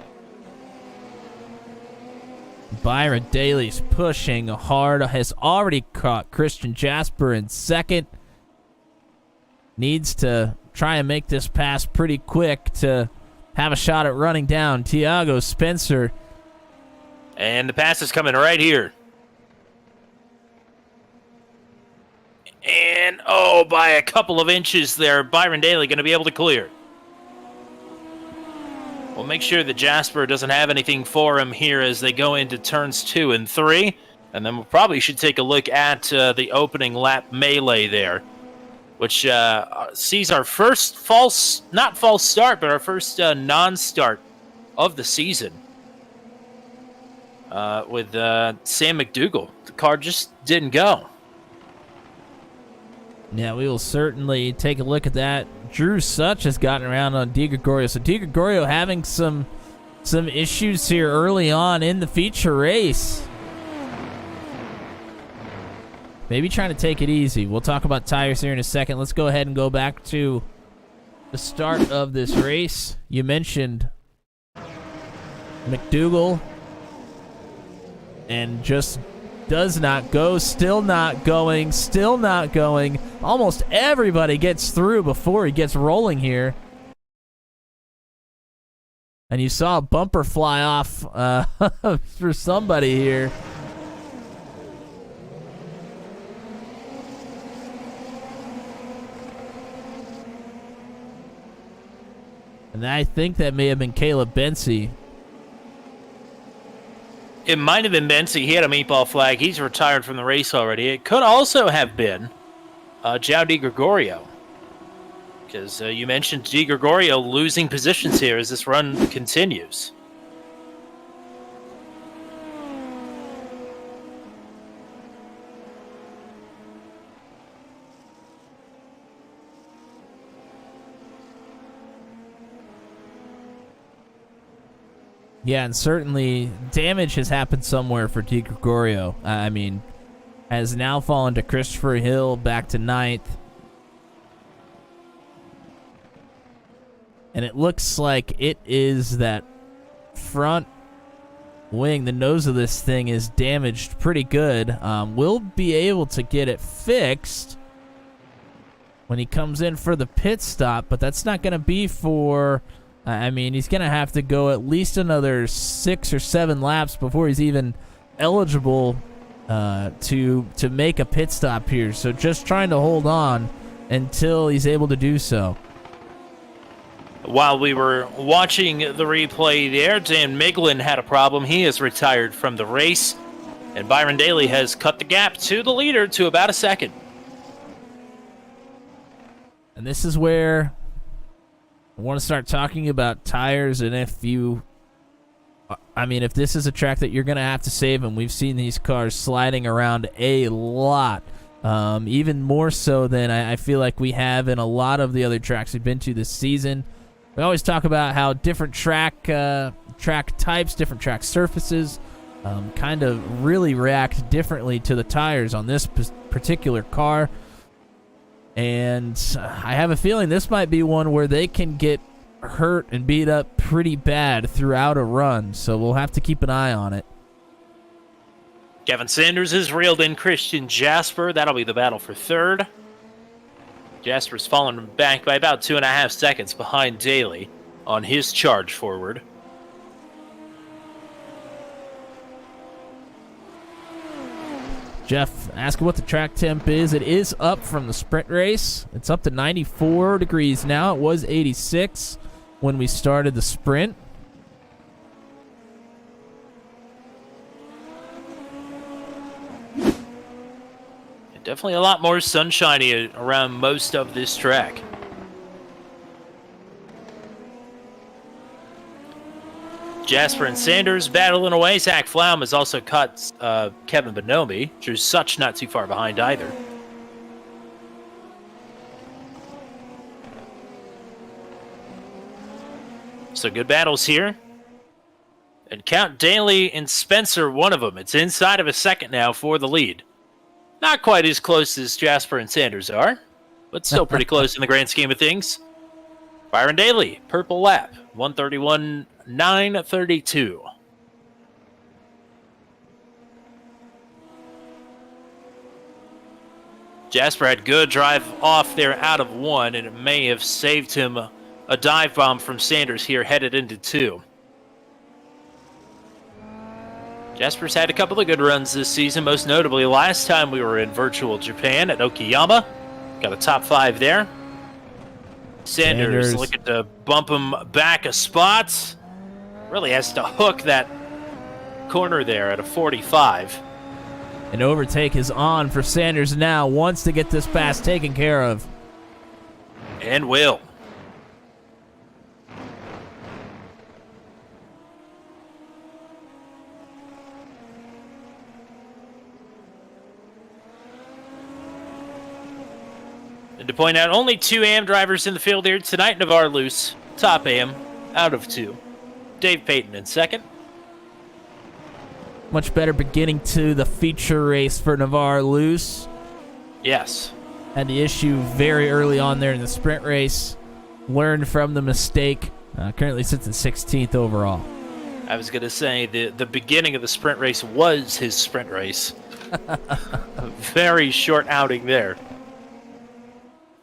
S2: Byron Daly's pushing hard. Has already caught Christian Jasper in 2nd. Needs to try and make this pass pretty quick to have a shot at running down Tiago Spencer.
S1: And the pass is coming right here. And, by a couple of inches there, Byron Daly going to be able to clear. We'll make sure that Jasper doesn't have anything for him here as they go into turns 2 and 3. And then we probably should take a look at the opening lap melee there, which sees our first not false start, but our first non-start of the season with Sam McDougal. The car just didn't go.
S2: Yeah, we will certainly take a look at that. Drew Such has gotten around on Di Gregorio. So Di Gregorio having some some issues here early on in the feature race. Maybe trying to take it easy. We'll talk about tires here in a second. Let's go ahead and go back to the start of this race. You mentioned McDougal, and just does not go. Still not going. Still not going. Almost everybody gets through before he gets rolling here. And you saw a bumper fly off for somebody here. And I think that may have been Caleb Bency.
S1: It might have been Bency. He had a meatball flag. He's retired from the race already. It could also have been João Di Gregorio. Because you mentioned Di Gregorio losing positions here as this run continues.
S2: Yeah, and certainly damage has happened somewhere for Di Gregorio. I mean, has now fallen to Christopher Hill, back to 9th. And it looks like it is that front wing, the nose of this thing is damaged pretty good. We'll be able to get it fixed when he comes in for the pit stop, but that's not going to be for... I mean, he's going to have to go at least another 6 or 7 laps before he's even eligible to make a pit stop here. So just trying to hold on until he's able to do so.
S1: While we were watching the replay there, Dan Miglin had a problem. He is retired from the race. And Byron Daly has cut the gap to the leader to about a second.
S2: And this is where I want to start talking about tires, and if this is a track that you're going to have to save, and we've seen these cars sliding around a lot, even more so than I feel like we have in a lot of the other tracks we've been to this season. We always talk about how different track types, different track surfaces, kind of really react differently to the tires on this particular car. And I have a feeling this might be one where they can get hurt and beat up pretty bad throughout a run, so we'll have to keep an eye on it.
S1: Gavin Sanders has reeled in Christian Jasper. That'll be the battle for third. Jasper's fallen back by about 2.5 seconds behind Daly on his charge forward.
S2: Jeff asking what the track temp is. It is up from the sprint race. It's up to 94 degrees now. It was 86 when we started the sprint.
S1: Definitely a lot more sunshiny around most of this track. Jasper and Sanders battling away. Zach Flaum has also caught Kevin Bonomi. Drew Such not too far behind either. So good battles here. And count Daly and Spencer, one of them. It's inside of a second now for the lead. Not quite as close as Jasper and Sanders are, but still pretty close in the grand scheme of things. Byron Daly, purple lap, 131.932. Jasper had good drive off there out of 1, and it may have saved him a dive bomb from Sanders here headed into 2. Jasper's had a couple of good runs this season, most notably last time we were in virtual Japan at Okayama. Got a top 5 there. Sanders looking to bump him back a spot. Really has to hook that corner there at a 45.
S2: An overtake is on for Sanders now. Wants to get this pass taken care of.
S1: And will. And to point out, only 2 AM drivers in the field here tonight. Navarre Luce, top AM, out of 2. Dave Payton in second.
S2: Much better beginning to the feature race for Navarre Luce.
S1: Yes.
S2: Had the issue very early on there in the sprint race. Learned from the mistake. Currently sits in 16th overall.
S1: I was going to say the beginning of the sprint race was his sprint race. A very short outing there.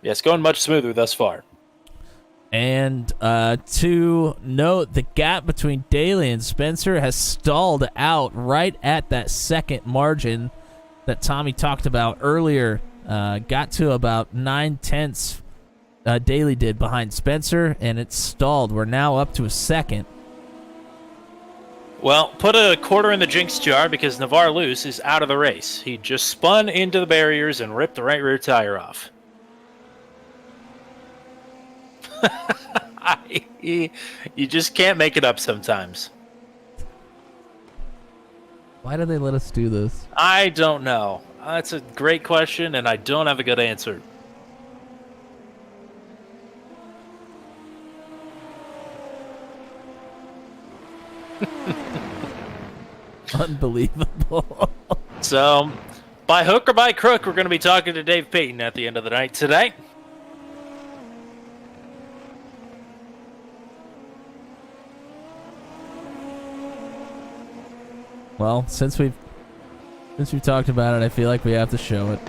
S1: Yes, going much smoother thus far.
S2: And to note, the gap between Daly and Spencer has stalled out right at that second margin that Tommy talked about earlier. Got to about 9/10 Daly did behind Spencer, and it's stalled. We're now up to a second.
S1: Well, put a quarter in the jinx jar because Navarre Luce is out of the race. He just spun into the barriers and ripped the right rear tire off. You just can't make it up sometimes.
S2: Why do they let us do this?
S1: I don't know. That's a great question, and I don't have a good answer.
S2: Unbelievable.
S1: So, by hook or by crook, we're going to be talking to Dave Payton at the end of the night today.
S2: Well, since we've talked about it, I feel like we have to show it.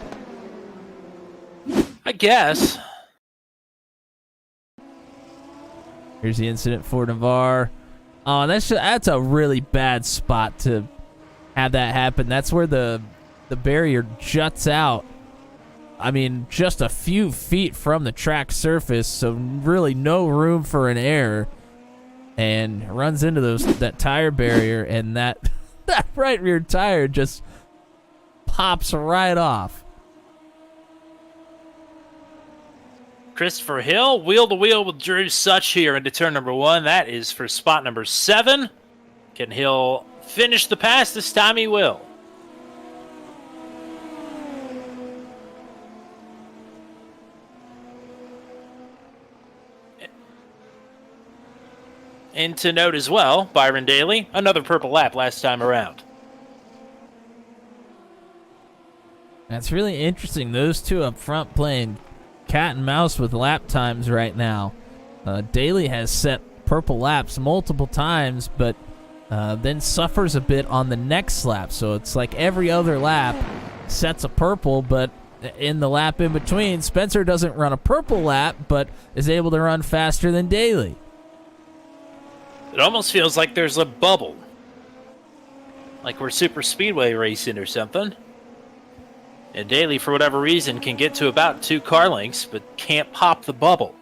S1: I guess.
S2: Here's the incident for Navarre. Oh, that's a really bad spot to have that happen. That's where the barrier juts out. I mean, just a few feet from the track surface, so really no room for an error. And runs into that tire barrier, and that right rear tire just pops right off.
S1: Christopher Hill, wheel-to-wheel with Drew Such here into turn number 1. That is for spot number 7. Can Hill finish the pass? This time he will. And to note as well, Byron Daly, another purple lap last time around.
S2: That's really interesting. Those two up front playing cat and mouse with lap times right now. Daly has set purple laps multiple times, but then suffers a bit on the next lap. So it's like every other lap sets a purple, but in the lap in between, Spencer doesn't run a purple lap, but is able to run faster than Daly.
S1: It almost feels like there's a bubble. Like we're super speedway racing or something. And Daly, for whatever reason, can get to about 2 car lengths, but can't pop the bubble.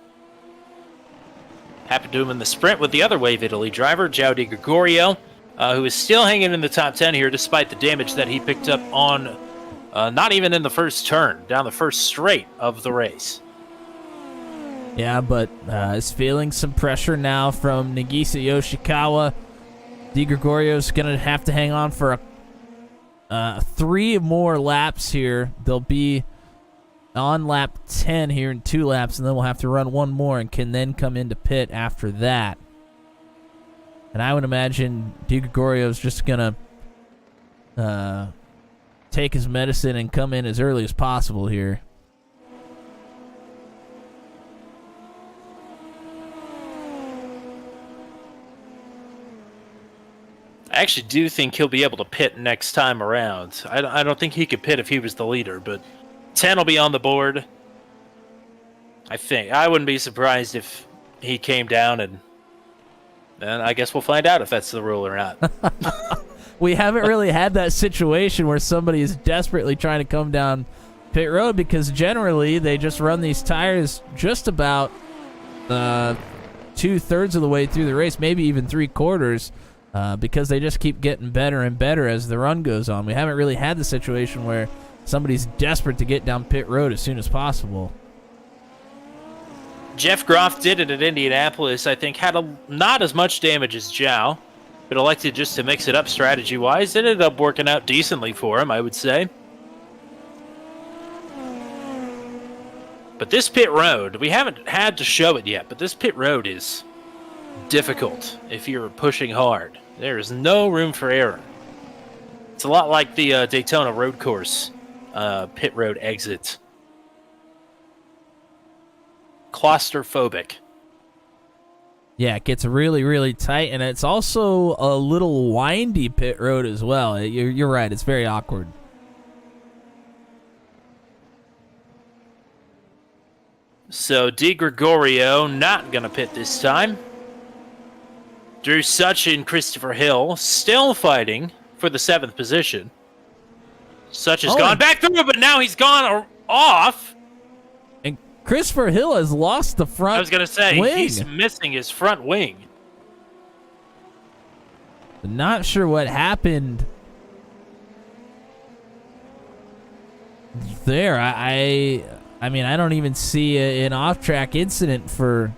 S1: Happened to him in the sprint with the other Wave Italy driver, João Di Gregorio, who is still hanging in the top 10 here despite the damage that he picked up on not even in the first turn, down the first straight of the race.
S2: Yeah, but is feeling some pressure now from Nagisa Yoshikawa. Di Gregorio's going to have to hang on for 3 more laps here. They'll be on lap 10 here in 2 laps, and then we'll have to run 1 more and can then come into pit after that. And I would imagine Di Gregorio's just going to take his medicine and come in as early as possible here.
S1: I actually do think he'll be able to pit next time around. I don't think he could pit if he was the leader, but 10 will be on the board. I think. I wouldn't be surprised if he came down, and I guess we'll find out if that's the rule or not.
S2: We haven't really had that situation where somebody is desperately trying to come down pit road, because generally they just run these tires just about 2/3 of the way through the race, maybe even 3/4. Because they just keep getting better and better as the run goes on. We haven't really had the situation where somebody's desperate to get down pit road as soon as possible.
S1: Jeff Groff did it at Indianapolis. I think had not as much damage as João, but elected just to mix it up strategy-wise. It ended up working out decently for him, I would say. But this pit road, we haven't had to show it yet, but this pit road is difficult if you're pushing hard. There is no room for error. It's a lot like the Daytona road course pit road exit. Claustrophobic.
S2: Yeah, it gets really, really tight, and it's also a little windy pit road as well. You're right, it's very awkward.
S1: So Di Gregorio not going to pit this time. Drew Such and Christopher Hill still fighting for the 7th position. Such has gone back through, but now he's gone off.
S2: And Christopher Hill has lost the front
S1: I was going to say,
S2: wing.
S1: he's missing his front wing.
S2: Not sure what happened there. I mean, I don't even see an off-track incident for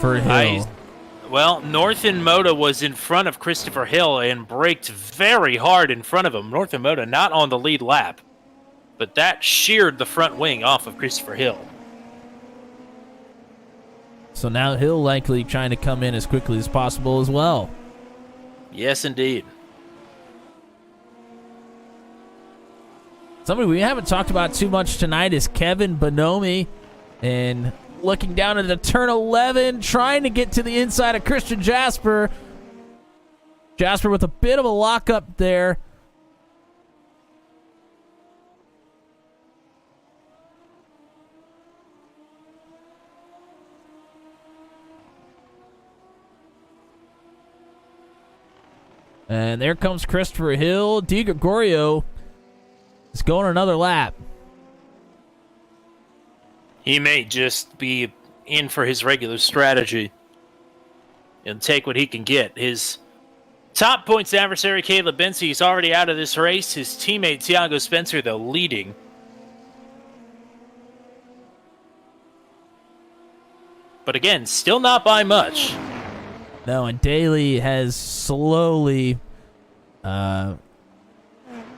S2: Hill.
S1: Well, Northern Moda was in front of Christopher Hill and braked very hard in front of him. Northern Moda not on the lead lap, but that sheared the front wing off of Christopher Hill.
S2: So now Hill likely trying to come in as quickly as possible as well.
S1: Yes, indeed.
S2: Somebody we haven't talked about too much tonight is Kevin Bonomi, and looking down at the turn 11, trying to get to the inside of Christian Jasper. Jasper with a bit of a lockup there. And there comes Christopher Hill. Di Gregorio is going another lap.
S1: He may just be in for his regular strategy and take what he can get. His top points adversary, Caleb Bensi, is already out of this race. His teammate, Thiago Spencer, though, leading. But again, still not by much.
S2: No, and Daly has slowly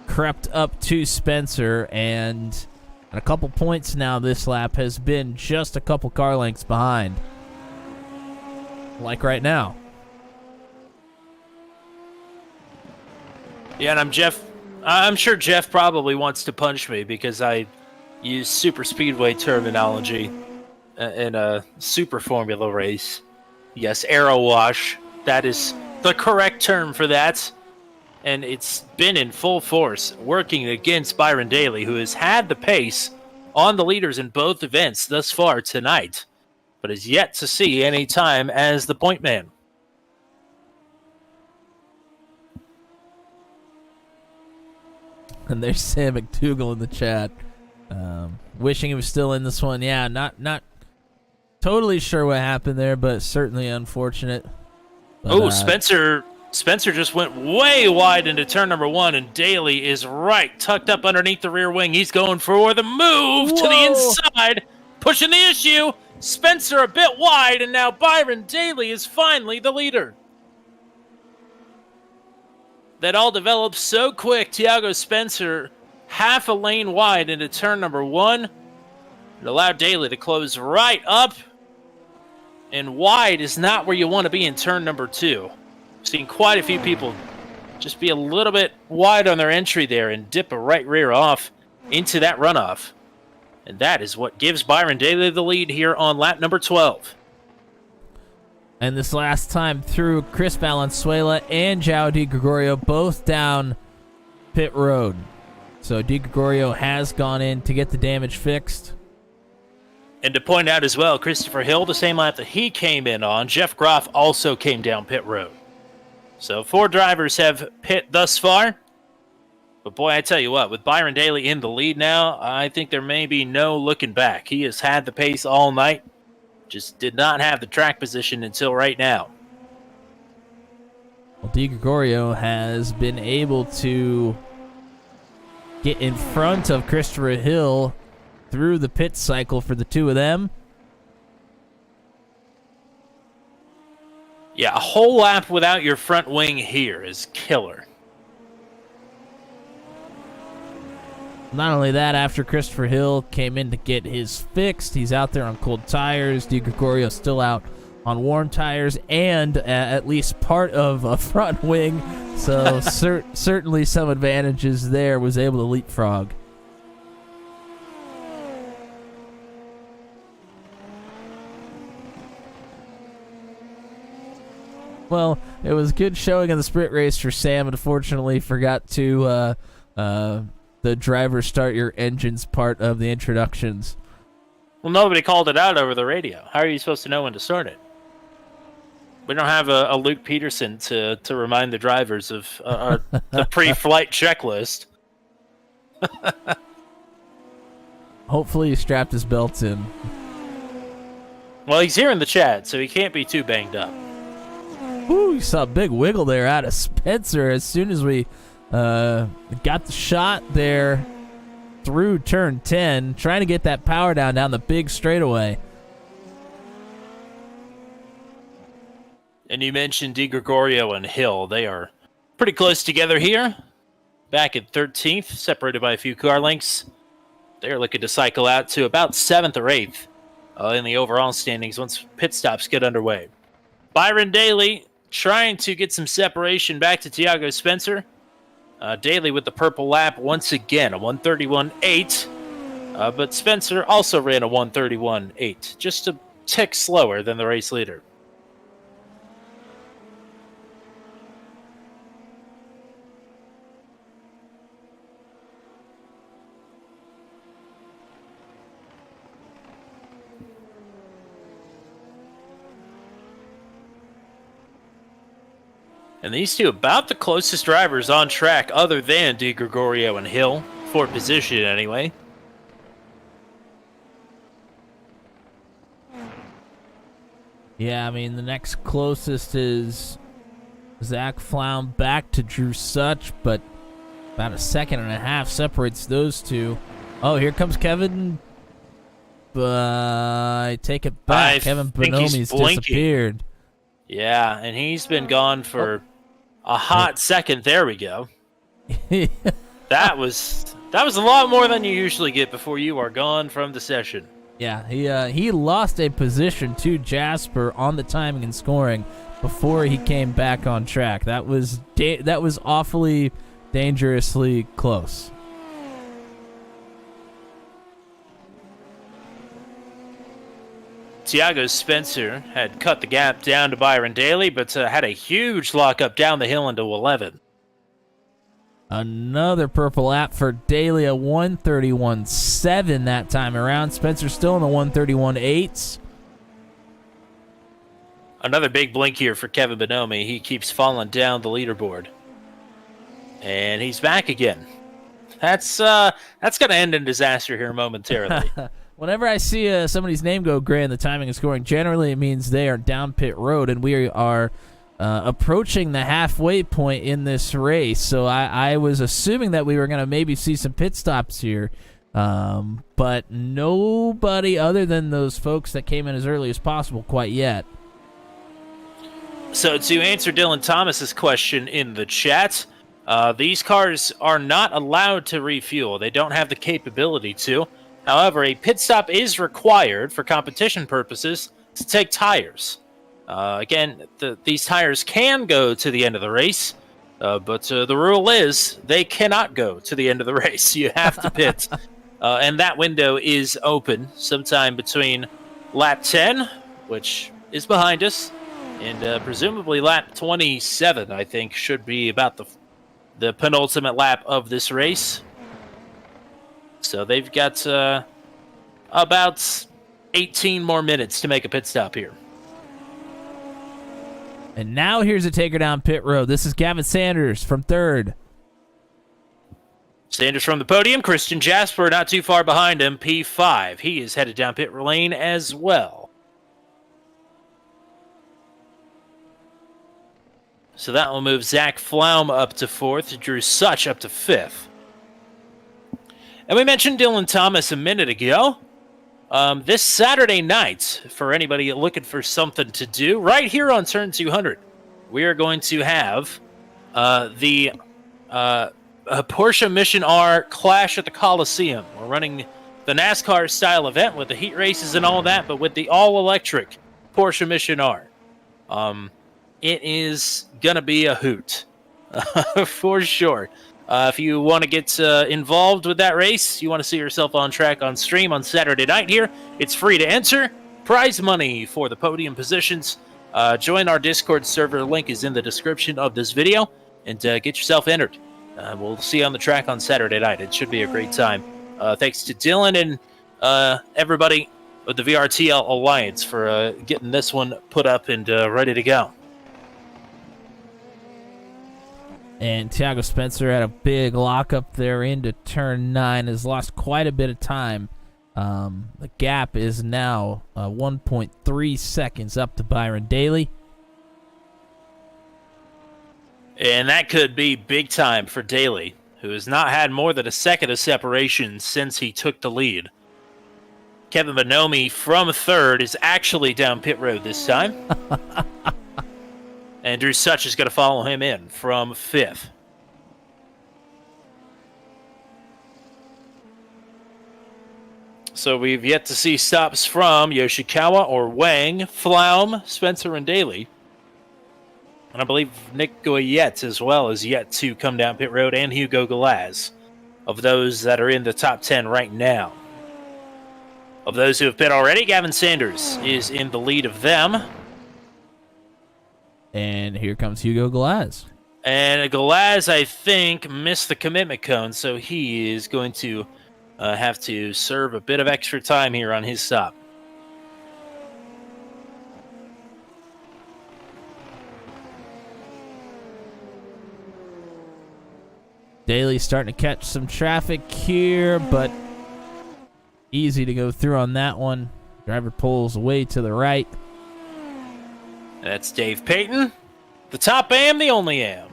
S2: crept up to Spencer, and at a couple points now this lap has been just a couple car lengths behind. Like right now.
S1: Yeah, and I'm sure Jeff probably wants to punch me because I use super speedway terminology in a super formula race. Yes, aero wash. That is the correct term for that. And it's been in full force, working against Byron Daly, who has had the pace on the leaders in both events thus far tonight, but is yet to see any time as the point man.
S2: And there's Sam McDougal in the chat, wishing he was still in this one. Yeah, not totally sure what happened there, but certainly unfortunate. But,
S1: Spencer just went way wide into turn number 1, and Daly is right, tucked up underneath the rear wing. He's going for the move to the inside, pushing the issue. Spencer a bit wide, and now Byron Daly is finally the leader. That all developed so quick. Thiago Spencer half a lane wide into turn number 1. It allowed Daly to close right up, and wide is not where you want to be in turn number 2. Seen quite a few people just be a little bit wide on their entry there and dip a right rear off into that runoff. And that is what gives Byron Daly the lead here on lap number 12.
S2: And this last time through, Chris Valenzuela and João Di Gregorio both down pit road. So Di Gregorio has gone in to get the damage fixed.
S1: And to point out as well, Christopher Hill, the same lap that he came in on, Jeff Groff also came down pit road. So 4 drivers have pit thus far. But boy, I tell you what, with Byron Daly in the lead now, I think there may be no looking back. He has had the pace all night, just did not have the track position until right now.
S2: Well, Di Gregorio has been able to get in front of Christopher Hill through the pit cycle for the two of them.
S1: Yeah, a whole lap without your front wing here is killer.
S2: Not only that, after Christopher Hill came in to get his fixed, he's out there on cold tires. Di Gregorio still out on warm tires and at least part of a front wing. So certainly some advantages there. Was able to leapfrog. Well, it was good showing in the sprint race for Sam. Unfortunately, forgot to the driver start your engines part of the introductions.
S1: Well, nobody called it out over the radio. How are you supposed to know when to start it? We don't have a Luke Peterson to remind the drivers of the pre-flight checklist.
S2: Hopefully he strapped his belts in.
S1: Well, he's here in the chat, so he can't be too banged up.
S2: Ooh, you saw a big wiggle there out of Spencer as soon as we got the shot there through turn 10, trying to get that power down the big straightaway.
S1: And you mentioned Di Gregorio and Hill. They are pretty close together here. Back at 13th, separated by a few car lengths. They're looking to cycle out to about 7th or 8th in the overall standings once pit stops get underway. Byron Daly trying to get some separation back to Tiago Spencer. Daly with the purple lap once again, a 131.8. But Spencer also ran a 131.8, just a tick slower than the race leader. And these two about the closest drivers on track other than Di Gregorio and Hill, for position anyway.
S2: Yeah, I mean, the next closest is Zach Flaum back to Drew Such, but about a second and a half separates those two. Oh, here comes Kevin. I take it back. Kevin Bonomi's disappeared.
S1: Yeah, and he's been gone for a hot second. There we go. That was a lot more than you usually get before you are gone from the session.
S2: Yeah, he lost a position to Jasper on the timing and scoring before he came back on track. That was awfully dangerously close.
S1: Tiago Spencer had cut the gap down to Byron Daly, but had a huge lockup down the hill into 11.
S2: Another purple lap for Daly, a 131.7 that time around. Spencer still in the 131.8s.
S1: Another big blink here for Kevin Bonomi. He keeps falling down the leaderboard. And he's back again. That's going to end in disaster here momentarily.
S2: Whenever I see somebody's name go gray in the timing and scoring, generally it means they are down pit road, and we are approaching the halfway point in this race. So I was assuming that we were going to maybe see some pit stops here, but nobody other than those folks that came in as early as possible quite yet.
S1: So to answer Dylan Thomas's question in the chat, these cars are not allowed to refuel. They don't have the capability to. However, a pit stop is required for competition purposes to take tires. Again, these tires can go to the end of the race, but the rule is they cannot go to the end of the race. You have to pit, and that window is open sometime between lap 10, which is behind us, and presumably lap 27, I think, should be about the penultimate lap of this race. So they've got about 18 more minutes to make a pit stop here.
S2: And now here's a taker down pit road. This is Gavin Sanders from third.
S1: Sanders from the podium. Christian Jasper not too far behind him, P5. He is headed down pit lane as well. So that will move Zach Flaum up to fourth, Drew Such up to fifth. And we mentioned Dylan Thomas a minute ago. This Saturday night, for anybody looking for something to do, right here on Turn 200, we are going to have the Porsche Mission R Clash at the Coliseum. We're running the NASCAR-style event with the heat races and all that, but with the all-electric Porsche mission are. It is going to be a hoot, for sure. If you want to get involved with that race, you want to see yourself on track on stream on Saturday night here, it's free to enter. Prize money for the podium positions. Join our Discord server. Link is in the description of this video, and get yourself entered. We'll see you on the track on Saturday night. It should be a great time. Thanks to Dylan and everybody with the VRTL Alliance for getting this one put up and ready to go.
S2: And Thiago Spencer had a big lockup there into turn 9. Has lost quite a bit of time. The gap is now 1.3 seconds up to Byron Daly.
S1: And that could be big time for Daly, who has not had more than a second of separation since he took the lead. Kevin Bonomi from third is actually down pit road this time. And Drew Such is going to follow him in from fifth. So we've yet to see stops from Yoshikawa or Wang, Flaum, Spencer, and Daly. And I believe Nick Goyette as well is yet to come down pit road, and Hugo Galaz, of those that are in the top 10 right now. Of those who have pit already, Gavin Sanders is in the lead of them.
S2: And here comes Hugo Galaz.
S1: And Galaz, I think, missed the commitment cone, so he is going to have to serve a bit of extra time here on his stop.
S2: Daly's starting to catch some traffic here, but easy to go through on that one. Driver pulls away to the right.
S1: That's Dave Payton. The top am, the only am.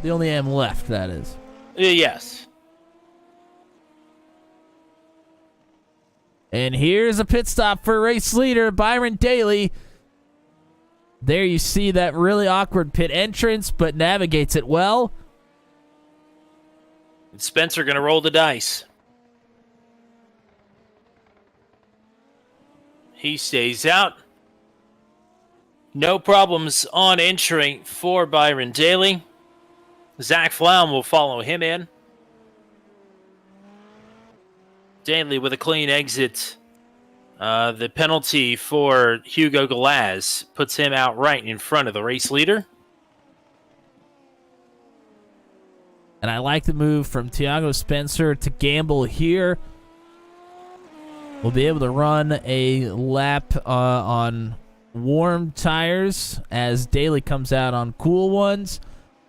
S2: The only am left, that is.
S1: Yes.
S2: And here's a pit stop for race leader Byron Daly. There you see that really awkward pit entrance, but navigates it well.
S1: And Spencer going to roll the dice. He stays out. No problems on entry for Byron Daly. Zach Flaum will follow him in. Daly with a clean exit. The penalty for Hugo Galaz puts him out right in front of the race leader.
S2: And I like the move from Thiago Spencer to gamble here. We'll be able to run a lap on warm tires as Daly comes out on cool ones.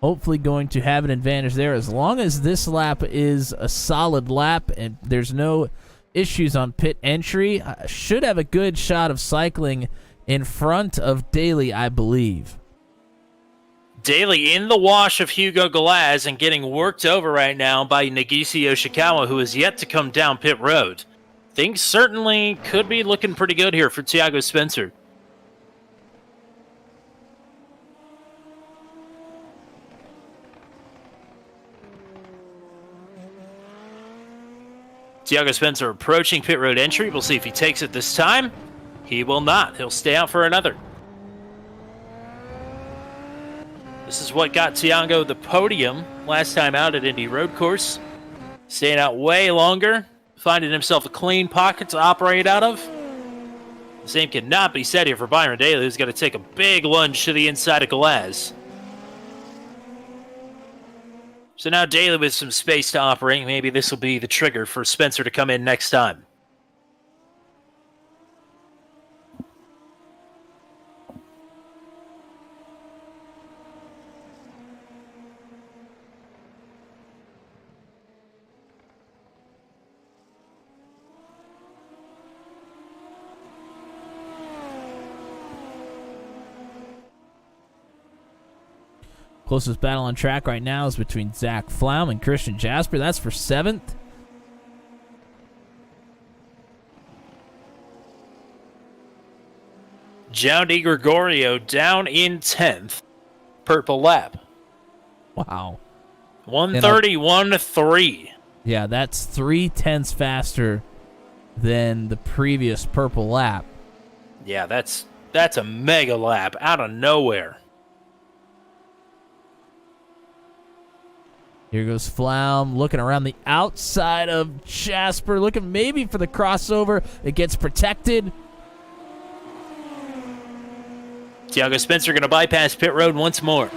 S2: Hopefully going to have an advantage there as long as this lap is a solid lap and there's no issues on pit entry. I should have a good shot of cycling in front of Daly, I believe.
S1: Daly in the wash of Hugo Galaz and getting worked over right now by Nagisa Yoshikawa, who is yet to come down pit road. Things certainly could be looking pretty good here for Thiago Spencer. Thiago Spencer approaching pit road entry. We'll see if he takes it this time. He will not. He'll stay out for another. This is what got Thiago the podium last time out at Indy Road Course. Staying out way longer, finding himself a clean pocket to operate out of. The same cannot be said here for Byron Daly, who's going to take a big lunge to the inside of Galaz. So now Daly with some space to operate. Maybe this will be the trigger for Spencer to come in next time.
S2: Closest battle on track right now is between Zach Flaum and Christian Jasper. That's for 7th.
S1: John Gregorio down in 10th. Purple lap.
S2: Wow.
S1: 131.3.
S2: Yeah, that's 0.3 faster than the previous purple lap.
S1: Yeah, that's a mega lap out of nowhere.
S2: Here goes Flaum looking around the outside of Jasper, looking maybe for the crossover. It gets protected.
S1: Tiago Spencer going to bypass pit road once more.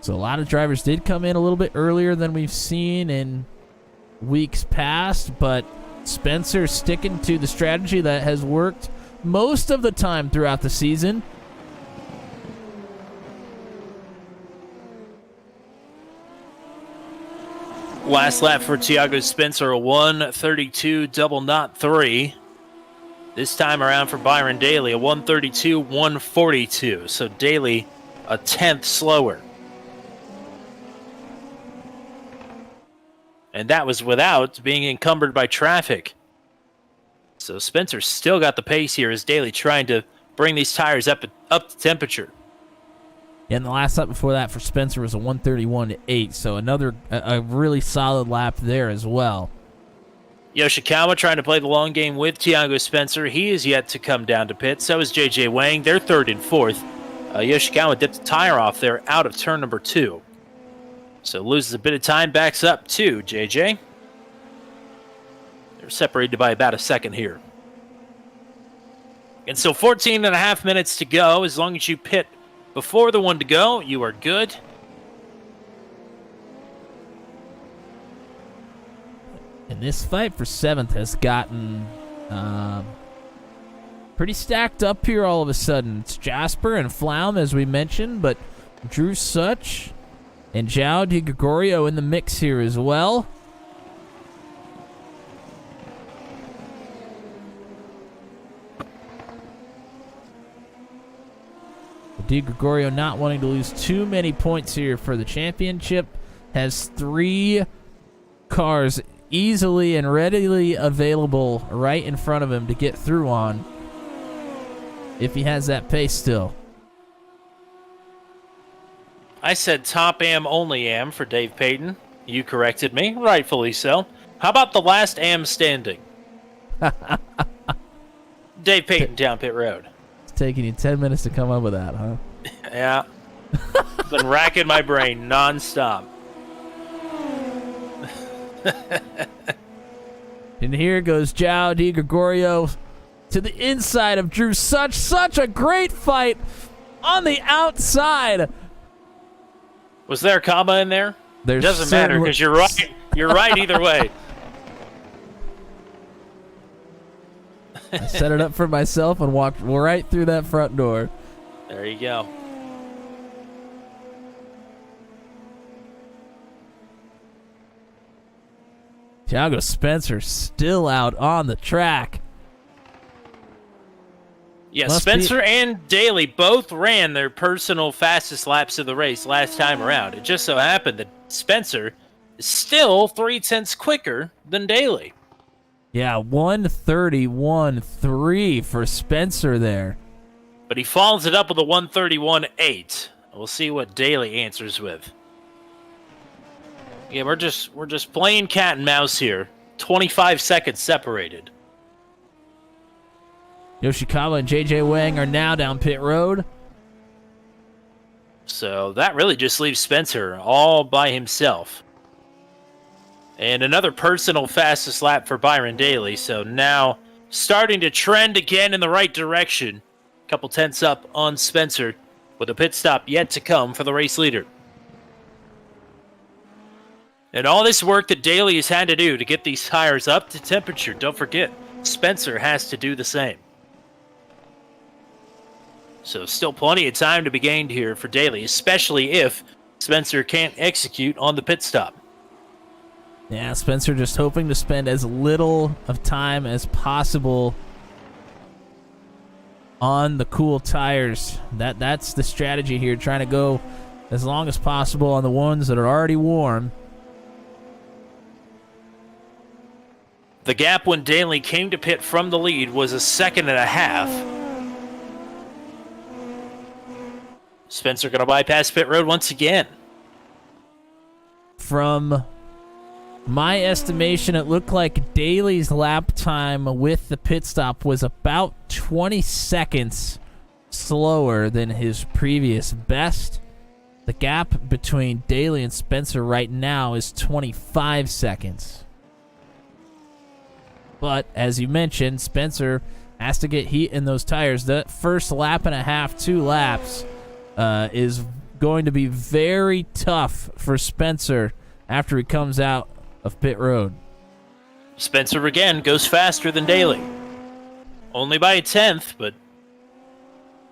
S2: So a lot of drivers did come in a little bit earlier than we've seen in weeks past, but Spencer sticking to the strategy that has worked most of the time throughout the season.
S1: Last lap for Tiago Spencer, a 1:32.03. This time around for Byron Daly, a 1:32.142. So Daly a 10th slower. And that was without being encumbered by traffic. So Spencer still got the pace here as Daly trying to bring these tires up to temperature.
S2: And the last lap before that for Spencer was a 1:31.8, so another a really solid lap there as well.
S1: Yoshikawa trying to play the long game with Tiago Spencer. He is yet to come down to pit. So is JJ Wang. They're third and fourth. Yoshikawa dipped the tire off there out of turn number 2. So loses a bit of time, backs up to JJ. They're separated by about a second here. And so 14 and a half minutes to go. As long as you pit before the one to go, you are good.
S2: And this fight for 7th has gotten pretty stacked up here all of a sudden. It's Jasper and Flaum, as we mentioned, but Drew Such and João de Gregorio in the mix here as well. De Gregorio not wanting to lose too many points here for the championship. Has 3 cars easily and readily available right in front of him to get through on if he has that pace still.
S1: I said top am, only am for Dave Payton. You corrected me, rightfully so. How about the last am standing? Dave Payton down pit road.
S2: It's taking you 10 minutes to come up with that, huh?
S1: Yeah. Been racking my brain nonstop.
S2: And here goes João de Gregorio to the inside of Drew Such. Such a great fight on the outside.
S1: Was there a comma in there?
S2: There's
S1: Doesn't matter because you're right. You're right either way.
S2: I set it up for myself and walked right through that front door.
S1: There you go.
S2: Tiago Spencer still out on the track.
S1: Yeah, Spencer and Daly both ran their personal fastest laps of the race last time around. It just so happened that Spencer is still 0.3 quicker than Daly.
S2: Yeah, 1:31.3 for Spencer there.
S1: But he follows it up with a 1:31.8. We'll see what Daly answers with. Yeah, we're just playing cat and mouse here. 25 seconds separated.
S2: Yoshikawa and JJ Wang are now down pit road.
S1: So that really just leaves Spencer all by himself. And another personal fastest lap for Byron Daly. So now starting to trend again in the right direction. A couple tenths up on Spencer with a pit stop yet to come for the race leader. And all this work that Daly has had to do to get these tires up to temperature, don't forget, Spencer has to do the same. So still plenty of time to be gained here for Daly, especially if Spencer can't execute on the pit stop.
S2: Yeah, Spencer just hoping to spend as little of time as possible on the cool tires. That's the strategy here, trying to go as long as possible on the ones that are already warm.
S1: The gap when Daly came to pit from the lead was 1.5 seconds. Spencer going to bypass pit road once again.
S2: from my estimation, it looked like Daly's lap time with the pit stop was about 20 seconds slower than his previous best. The gap between Daly and Spencer right now is 25 seconds. But, as you mentioned, Spencer has to get heat in those tires. The first lap and a half, 2 laps, is going to be very tough for Spencer after he comes out of pit road.
S1: Spencer again goes faster than Daly. Only by a 10th, but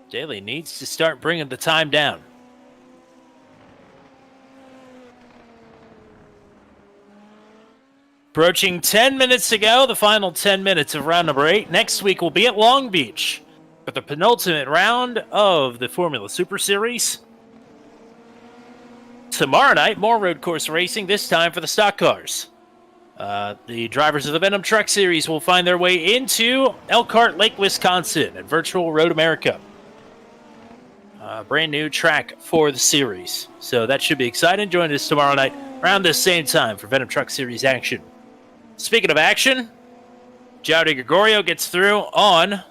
S1: Daly needs to start bringing the time down. Approaching 10 minutes to go, the final 10 minutes of round number 8. Next week we'll be at Long Beach for the penultimate round of the Formula Super Series. Tomorrow night, more road course racing, this time for the stock cars. The drivers of the Venom Truck Series will find their way into Elkhart Lake, Wisconsin at Virtual Road America. Brand new track for the series. So that should be exciting. Join us tomorrow night around the same time for Venom Truck Series action. Speaking of action, Joe DiGregorio gets through on...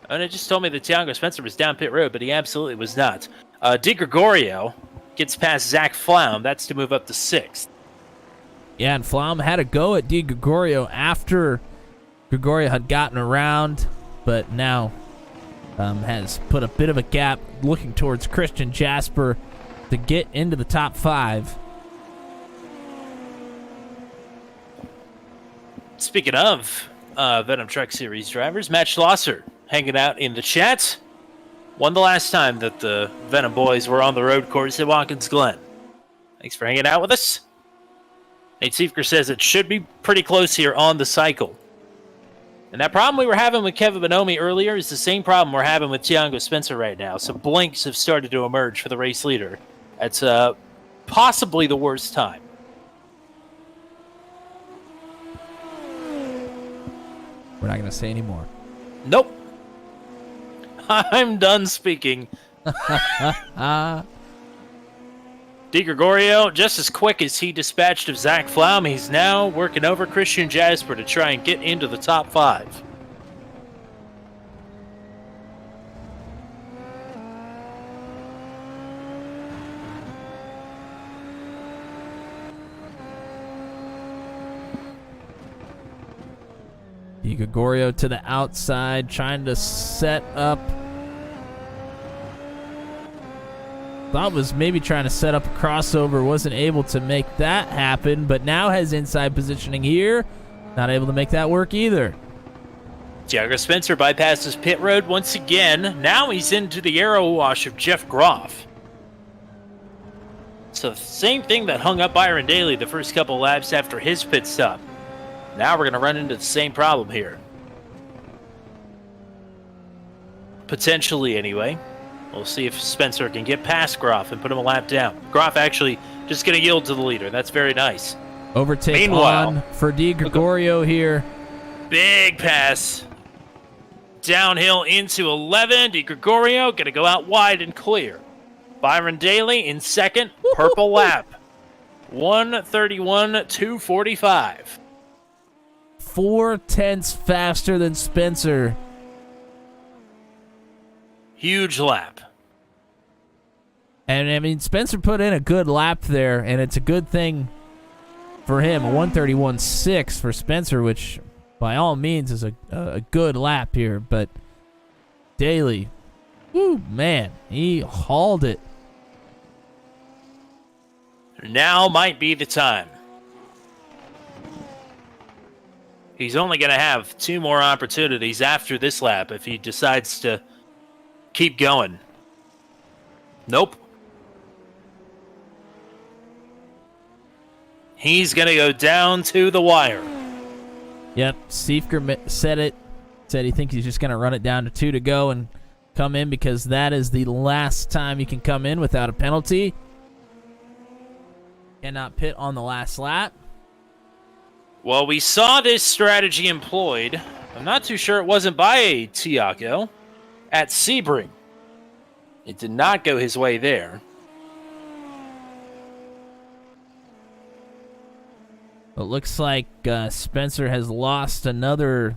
S1: And it just told me that Thiago Spencer was down pit road, but he absolutely was not. DiGregorio gets past Zach Flaum. That's to move up to 6th.
S2: Yeah, and Flaum had a go at DiGregorio after Gregorio had gotten around, but now has put a bit of a gap looking towards Christian Jasper to get into the top 5.
S1: Speaking of Venom Truck Series drivers, Matt Schlosser hanging out in the chat. Won the last time that the Venom boys were on the road course at Watkins Glen. Thanks for hanging out with us. Nate Siefker says it should be pretty close here on the cycle. And that problem we were having with Kevin Bonomi earlier is the same problem we're having with Thiago Spencer right now. Some blinks have started to emerge for the race leader. That's possibly the worst time.
S2: We're not going to say any more.
S1: Nope. I'm done speaking. DiGregorio, just as quick as he dispatched of Zach Flaum, he's now working over Christian Jasper to try and get into the top 5.
S2: DiGregorio to the outside, trying to set up. Thought was maybe trying to set up a crossover, wasn't able to make that happen, but now has inside positioning here. Not able to make that work either.
S1: Thiago Spencer bypasses pit road once again. Now he's into the arrow wash of Jeff Groff. So the same thing that hung up Byron Daly the first couple laps after his pit stop. Now we're going to run into the same problem here. Potentially, anyway. We'll see if Spencer can get past Groff and put him a lap down. Groff actually just going to yield to the leader. That's very nice.
S2: Overtake on for DiGregorio here.
S1: Big pass. Downhill into 11. DiGregorio going to go out wide and clear. Byron Daly in second. Purple lap. 1:31.245.
S2: 4 tenths faster than Spencer. Huge
S1: lap.
S2: And, I mean, Spencer put in a good lap there, and it's a good thing for him. A 1:31.6 for Spencer, which by all means is a good lap here. But Daly, woo, man, he hauled it.
S1: Now might be the time. He's only going to have 2 more opportunities after this lap if he decides to keep going. Nope. He's going to go down to the wire.
S2: Yep, Siefker said it. Said he thinks he's just going to run it down to 2 to go and come in because that is the last time you can come in without a penalty. Cannot pit on the last lap.
S1: Well, we saw this strategy employed. I'm not too sure it wasn't by Tiago at Sebring. It did not go his way there.
S2: It looks like Spencer has lost another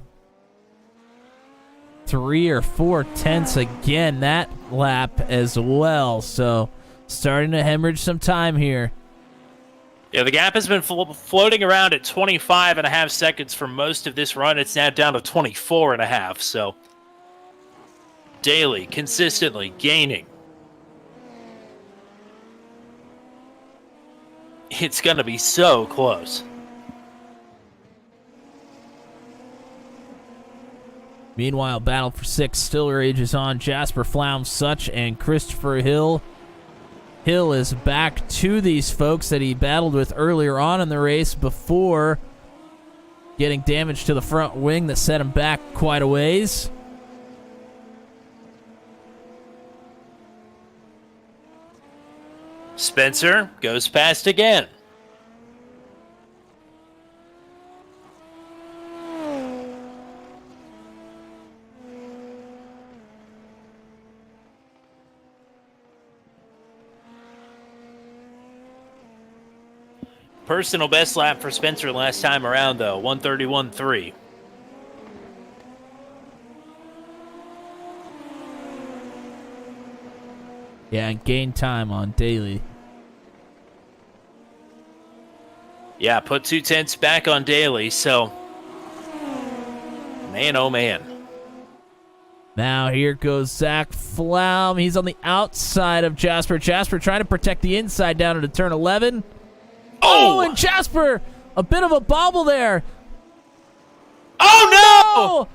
S2: 3 or 4 tenths again that lap as well. So starting to hemorrhage some time here.
S1: Yeah, the gap has been floating around at 25.5 seconds for most of this run. It's now down to 24.5. So Daly consistently gaining. It's going to be so close.
S2: Meanwhile, battle for 6 still rages on. Jasper Flaum, Such, and Christopher Hill. Hill is back to these folks that he battled with earlier on in the race before getting damage to the front wing that set him back quite a ways.
S1: Spencer goes past again. Personal best lap for Spencer last time around, though, 1:31.3.
S2: Yeah, and gain time on Daly.
S1: Yeah, put 2 tenths back on Daly, so man, oh man.
S2: Now here goes Zach Flaum. He's on the outside of Jasper. Jasper trying to protect the inside down into turn 11. Oh, and Jasper, a bit of a bobble there.
S1: Oh, no!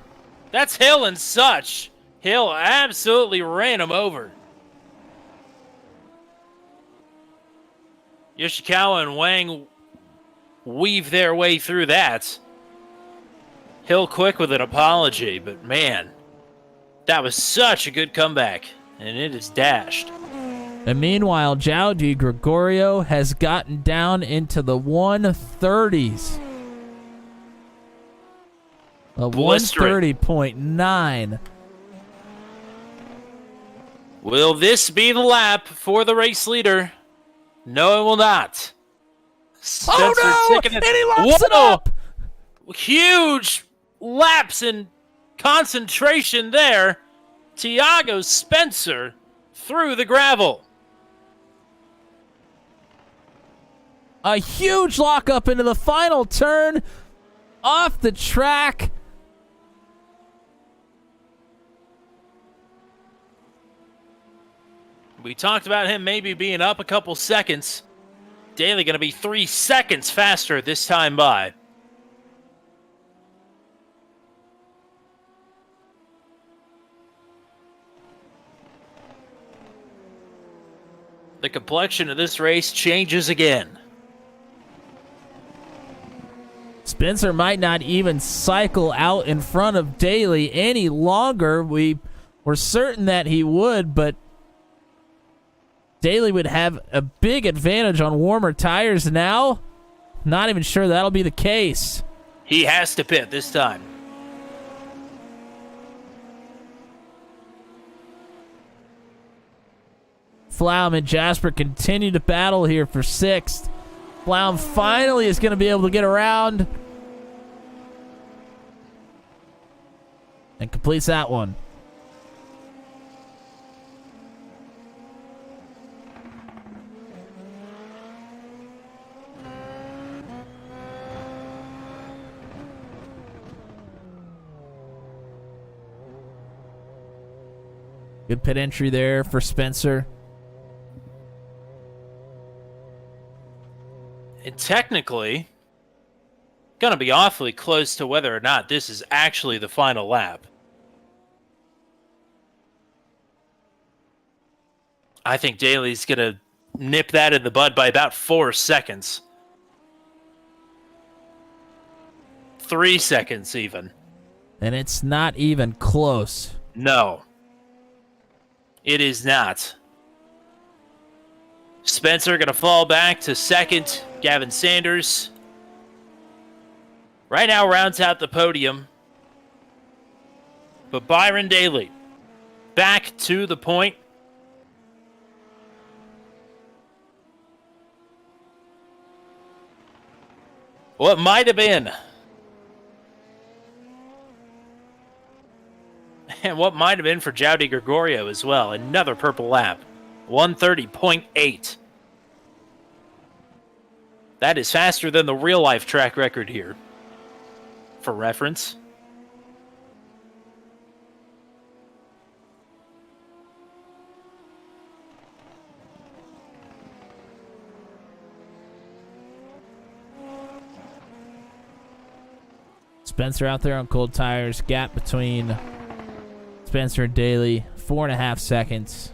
S1: That's Hill and Such. Hill absolutely ran him over. Yoshikawa and Wang weave their way through that. Hill quick with an apology, but man, that was such a good comeback, and it is dashed.
S2: And meanwhile, João Di Gregorio has gotten down into the 130s. A 130.9.
S1: Will this be the lap for the race leader? No, it will not.
S2: Oh no! And he laps it up!
S1: Huge lapse in concentration there. Tiago Spencer through the gravel.
S2: A huge lockup into the final turn off the track.
S1: We talked about him maybe being up a couple seconds. Daly going to be 3 seconds faster this time by. The complexion of this race changes again.
S2: Spencer might not even cycle out in front of Daly any longer. We were certain that he would, but Daly would have a big advantage on warmer tires now. Not even sure that'll be the case.
S1: He has to pit this time.
S2: Flaum and Jasper continue to battle here for 6th. Flaum finally is going to be able to get around and completes that one. Good pit entry there for Spencer.
S1: And technically, going to be awfully close to whether or not this is actually the final lap. I think Daly's going to nip that in the bud by about 4 seconds. 3 seconds even.
S2: And it's not even close.
S1: No. It is not. Spencer going to fall back to 2nd. Gavin Sanders right now rounds out the podium. But Byron Daly back to the point. What might have been. And what might have been for João Gregorio as well. Another purple lap. 130.8. That is faster than the real-life track record here. For reference.
S2: Spencer out there on cold tires. Gap between Spencer and Daly, 4.5 seconds.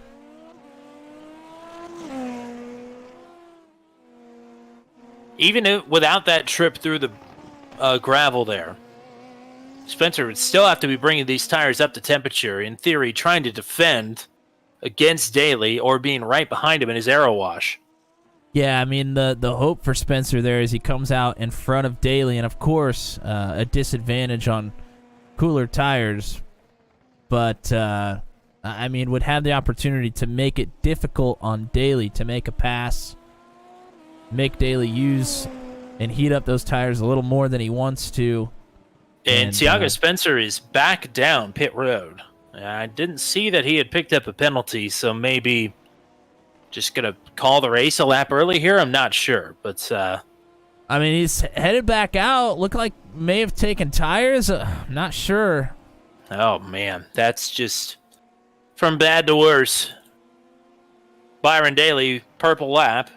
S1: Even without that trip through the gravel there, Spencer would still have to be bringing these tires up to temperature, in theory, trying to defend against Daly or being right behind him in his aero wash.
S2: Yeah, I mean, the hope for Spencer there is he comes out in front of Daly, and of course, a disadvantage on cooler tires. But, I mean, would have the opportunity to make it difficult on Daly to make a pass, make Daly use and heat up those tires a little more than he wants to.
S1: And Thiago Spencer is back down pit road. I didn't see that he had picked up a penalty, so maybe just going to call the race a lap early here? I'm not sure, but...
S2: I mean, he's headed back out. Looked like may have taken tires. I'm not sure.
S1: Oh, man. That's just from bad to worse. Byron Daly, purple lap,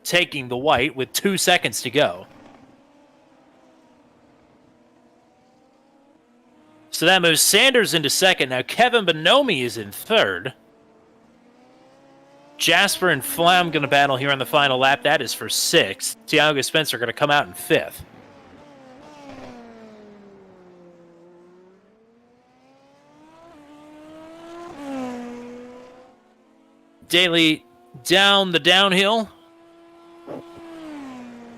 S1: taking the white with 2 seconds to go. So that moves Sanders into second. Now Kevin Bonomi is in third. Jasper and Flam going to battle here on the final lap. That is for sixth. Thiago Spencer going to come out in fifth. Daly down the downhill.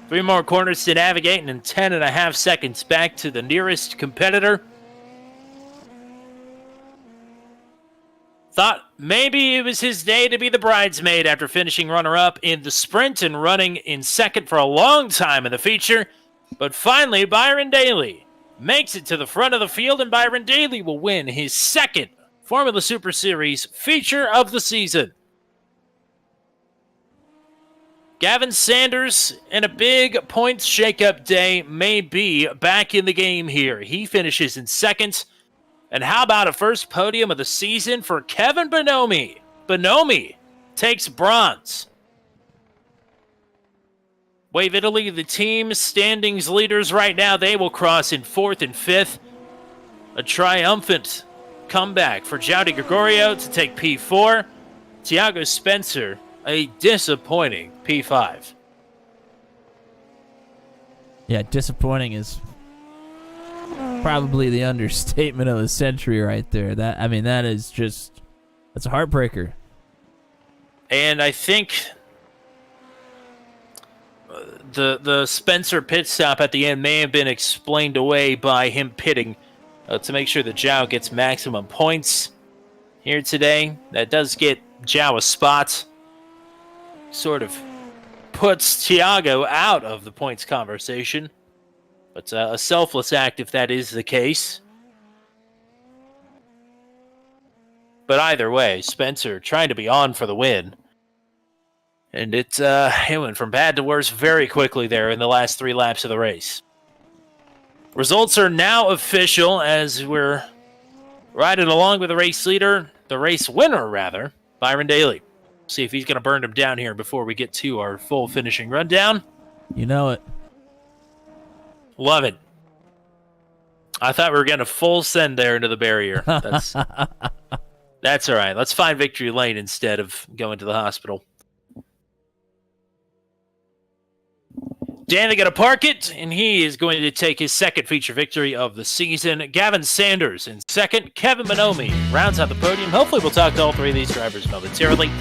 S1: 3 more corners to navigate, and 10.5 seconds back to the nearest competitor. Thought maybe it was his day to be the bridesmaid after finishing runner-up in the sprint and running in second for a long time in the feature. But finally, Byron Daly makes it to the front of the field, and Byron Daly will win his second Formula Super Series feature of the season. Gavin Sanders, in a big points shakeup day, may be back in the game here. He finishes in second. And how about a first podium of the season for Kevin Bonomi? Bonomi takes bronze. Wave Italy, the team standings leaders right now, they will cross in fourth and fifth. A triumphant comeback for João Gregorio to take P4. Thiago Spencer, a disappointing P5.
S2: Yeah, disappointing is probably the understatement of the century right there. That is just, that's a heartbreaker.
S1: And I think the Spencer pit stop at the end may have been explained away by him pitting to make sure that João gets maximum points here today. That does get João a spot. Sort of puts Thiago out of the points conversation. But a selfless act if that is the case. But either way, Spencer trying to be on for the win. And it went from bad to worse very quickly there in the last 3 laps of the race. Results are now official as we're riding along with the race leader, the race winner rather, Byron Daly. See if he's going to burn him down here before we get to our full finishing rundown.
S2: You know it.
S1: Love it. I thought we were getting a full send there into the barrier. That's all right. Let's find victory lane instead of going to the hospital. Danny going to park it, and he is going to take his second feature victory of the season. Gavin Sanders in second. Kevin Bonomi rounds out the podium. Hopefully we'll talk to all 3 of these drivers momentarily.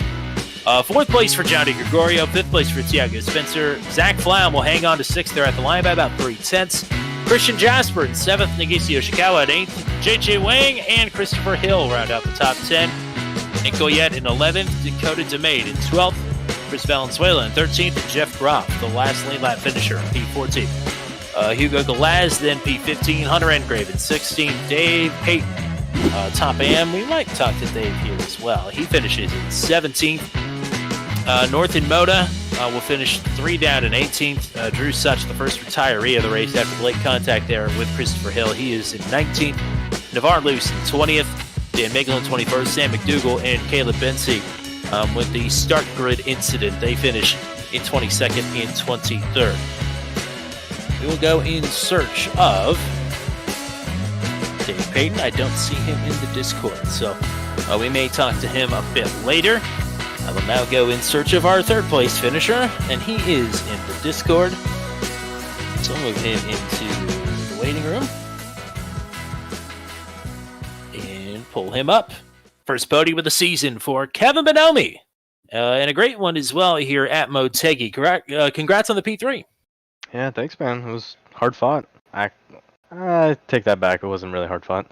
S1: 4th place for João Gregorio, 5th place for Thiago Spencer. Zach Flam will hang on to 6th there at the line by about 3/10. Christian Jasper in 7th, Nagisa Yoshikawa at 8th. JJ Wang and Christopher Hill round out the top 10. Nick Goyette in 11th, Dakota DeMade in 12th. Chris Valenzuela in 13th, and Jeff Groff, the last lane lap finisher in P14. Hugo Galaz, then P15, Hunter Engraven, 16, Dave Payton. Top AM, we might talk to Dave here as well. He finishes in 17th. North in Moda will finish 3 down in 18th. Drew Such, the first retiree of the race after the late contact there with Christopher Hill. He is in 19th. Navarre Luce in 20th. Dan Miguel in 21st. Sam McDougall and Caleb Bensey with the start grid incident. They finish in 22nd and 23rd. We will go in search of Dave Payton. I don't see him in the Discord, so we may talk to him a bit later. I will now go in search of our third place finisher, and he is in the Discord. So I'll move him into the waiting room and pull him up. First podium of the season for Kevin Bonomi. And a great one as well here at Motegi. Congrats on the P3.
S10: Yeah, thanks, man. It was hard fought. I take that back. It wasn't really hard fought.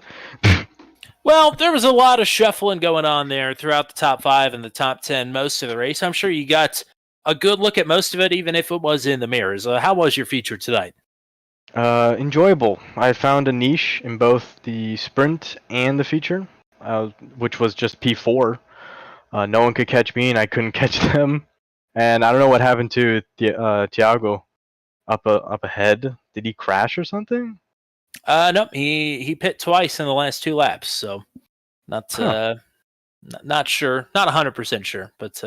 S1: Well, there was a lot of shuffling going on there throughout the top 5 and the top 10 most of the race. I'm sure you got a good look at most of it, even if it was in the mirrors. How was your feature tonight?
S10: Enjoyable. I found a niche in both the sprint and the feature, which was just P4. No one could catch me, and I couldn't catch them. And I don't know what happened to Thiago up ahead. Did he crash or something?
S1: No, he pit twice in the last 2 laps, so not sure, not 100% sure, but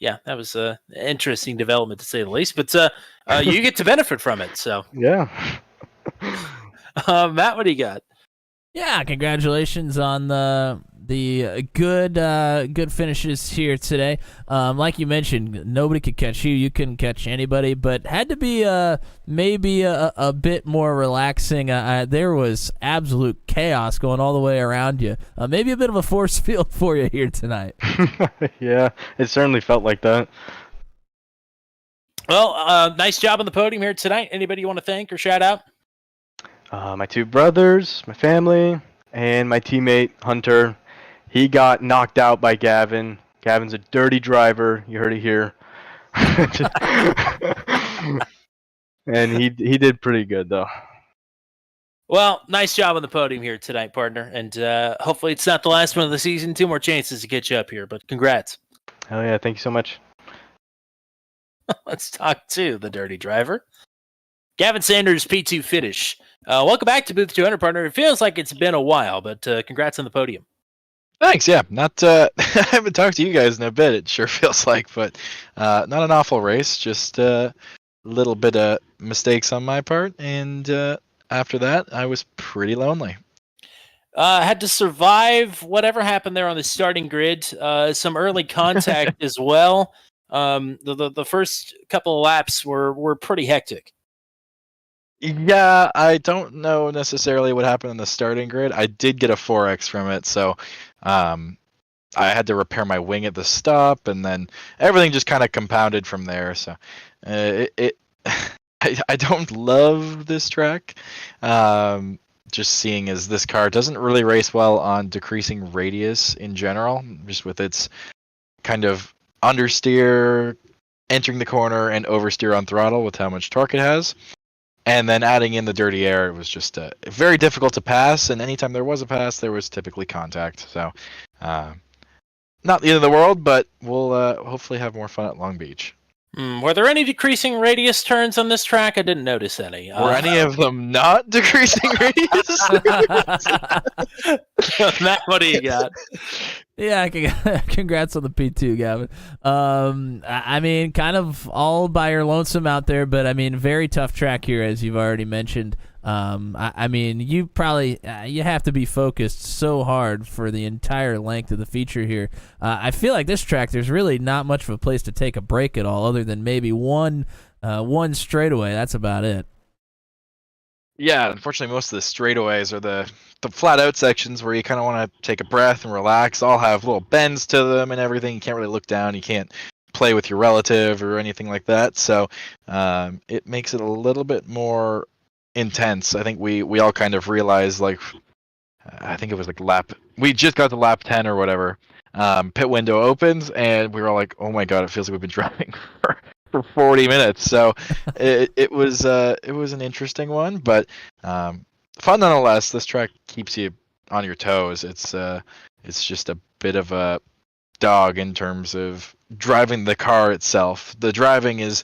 S1: yeah, that was an interesting development to say the least. But you get to benefit from it, so
S10: yeah.
S1: Matt, what do you got?
S2: Yeah, congratulations on the good finishes here today. Like you mentioned, nobody could catch you. You couldn't catch anybody, but had to be maybe a bit more relaxing. There was absolute chaos going all the way around you. Maybe a bit of a force field for you here tonight.
S10: Yeah, it certainly felt like that.
S1: Well, nice job on the podium here tonight. Anybody you want to thank or shout out?
S10: My 2 brothers, my family, and my teammate, Hunter. He got knocked out by Gavin. Gavin's a dirty driver. You heard it here. And he did pretty good, though.
S1: Well, nice job on the podium here tonight, partner. And hopefully it's not the last one of the season. 2 more chances to get you up here, but congrats.
S10: Hell yeah, thank you so much.
S1: Let's talk to the dirty driver. Gavin Sanders, P2 finish. Welcome back to Booth 200, partner. It feels like it's been a while, but congrats on the podium.
S11: Thanks, yeah. Not I haven't talked to you guys in a bit, it sure feels like, but not an awful race, just a little bit of mistakes on my part, and after that, I was pretty lonely.
S1: Had to survive whatever happened there on the starting grid. Some early contact as well. The first couple of laps were pretty hectic.
S11: Yeah, I don't know necessarily what happened in the starting grid. I did get a 4X from it, so I had to repair my wing at the stop, and then everything just kind of compounded from there. So I don't love this track. Just seeing as this car doesn't really race well on decreasing radius in general, just with its kind of understeer, entering the corner, and oversteer on throttle with how much torque it has. And then adding in the dirty air, it was just very difficult to pass. And anytime there was a pass, there was typically contact. So, not the end of the world, but we'll hopefully have more fun at Long Beach.
S1: Were there any decreasing radius turns on this track? I didn't notice any.
S11: Were any of them not decreasing radius?
S1: Matt, what do you got?
S2: Yeah, congrats on the P2, Gavin. I mean, kind of all by your lonesome out there, but I mean, very tough track here, as you've already mentioned. I mean, you probably you have to be focused so hard for the entire length of the feature here. I feel like this track, there's really not much of a place to take a break at all, other than maybe one straightaway. That's about it.
S11: Yeah, unfortunately, most of the straightaways are the flat out sections where you kind of want to take a breath and relax. All have little bends to them and everything. You can't really look down. You can't play with your relative or anything like that. So it makes it a little bit more intense. I think we all kind of realized, like, I think it was like we just got to lap 10 or whatever. Pit window opens and we were all like, oh my god, it feels like we've been driving for 40 minutes. So it was an interesting one, but fun nonetheless. This track keeps you on your toes. It's just a bit of a dog in terms of driving the car itself. The driving is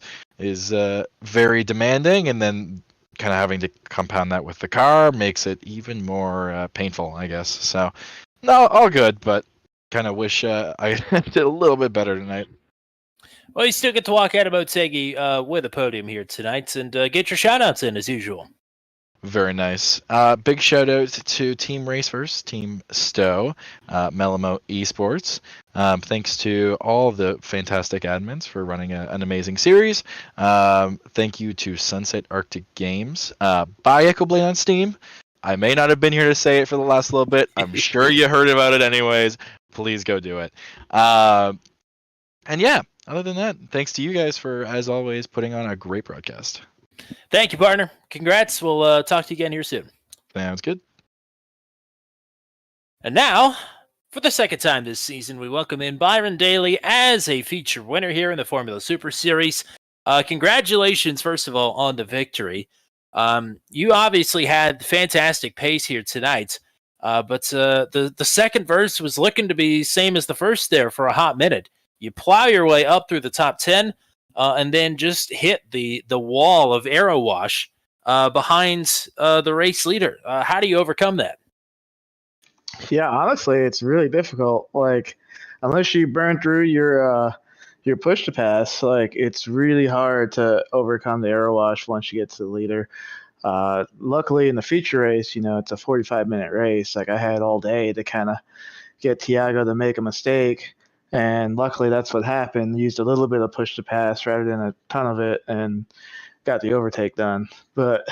S11: very demanding, and then kind of having to compound that with the car makes it even more painful, I guess. So, no, all good, but kind of wish I did a little bit better tonight.
S1: Well, you still get to walk out of Motegi with a podium here tonight and get your shout-outs in as usual.
S11: Very nice. Big shout out to Team Racers, Team Stowe, Melamo Esports. Thanks to all the fantastic admins for running an amazing series. Thank you to Sunset Arctic Games. Buy Echoblade on Steam. I may not have been here to say it for the last little bit. I'm sure you heard about it anyways. Please go do it. And yeah, other than that, thanks to you guys for, as always, putting on a great broadcast.
S1: Thank you, partner. Congrats. We'll talk to you again here soon.
S11: Sounds good.
S1: And now, for the second time this season, we welcome in Byron Daly as a feature winner here in the Formula Super Series. Congratulations, first of all, on the victory. You obviously had fantastic pace here tonight, but the second verse was looking to be same as the first there for a hot minute. You plow your way up through the top 10, and then just hit the wall of aero wash behind the race leader. How do you overcome that?
S12: Yeah, honestly, it's really difficult. Like, unless you burn through your push to pass, like it's really hard to overcome the aero wash once you get to the leader. Luckily, in the feature race, it's a 45-minute race. Like I had all day to kind of get Tiago to make a mistake. And luckily, that's what happened. Used a little bit of push to pass rather than a ton of it, and got the overtake done. But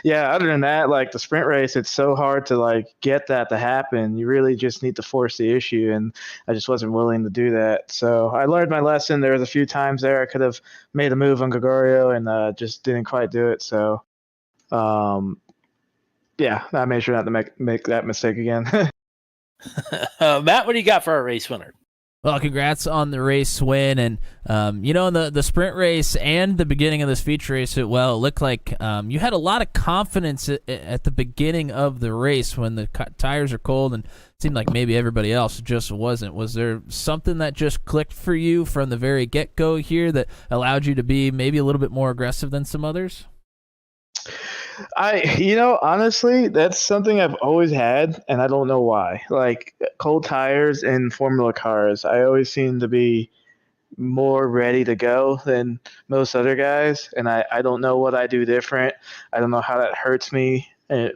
S12: yeah, other than that, like the sprint race, it's so hard to like get that to happen. You really just need to force the issue, and I just wasn't willing to do that. So I learned my lesson. There was a few times there I could have made a move on Gregorio and just didn't quite do it. So yeah, I made sure not to make that mistake again.
S1: Matt, what do you got for our race winner?
S2: Well, congrats on the race win, and in the sprint race and the beginning of this feature race, it looked like you had a lot of confidence at the beginning of the race when the tires are cold, and it seemed like maybe everybody else just wasn't. Was there something that just clicked for you from the very get-go here that allowed you to be maybe a little bit more aggressive than some others?
S12: Honestly, that's something I've always had, and I don't know why. Like cold tires in Formula cars, I always seem to be more ready to go than most other guys, and I don't know what I do different. I don't know how that hurts me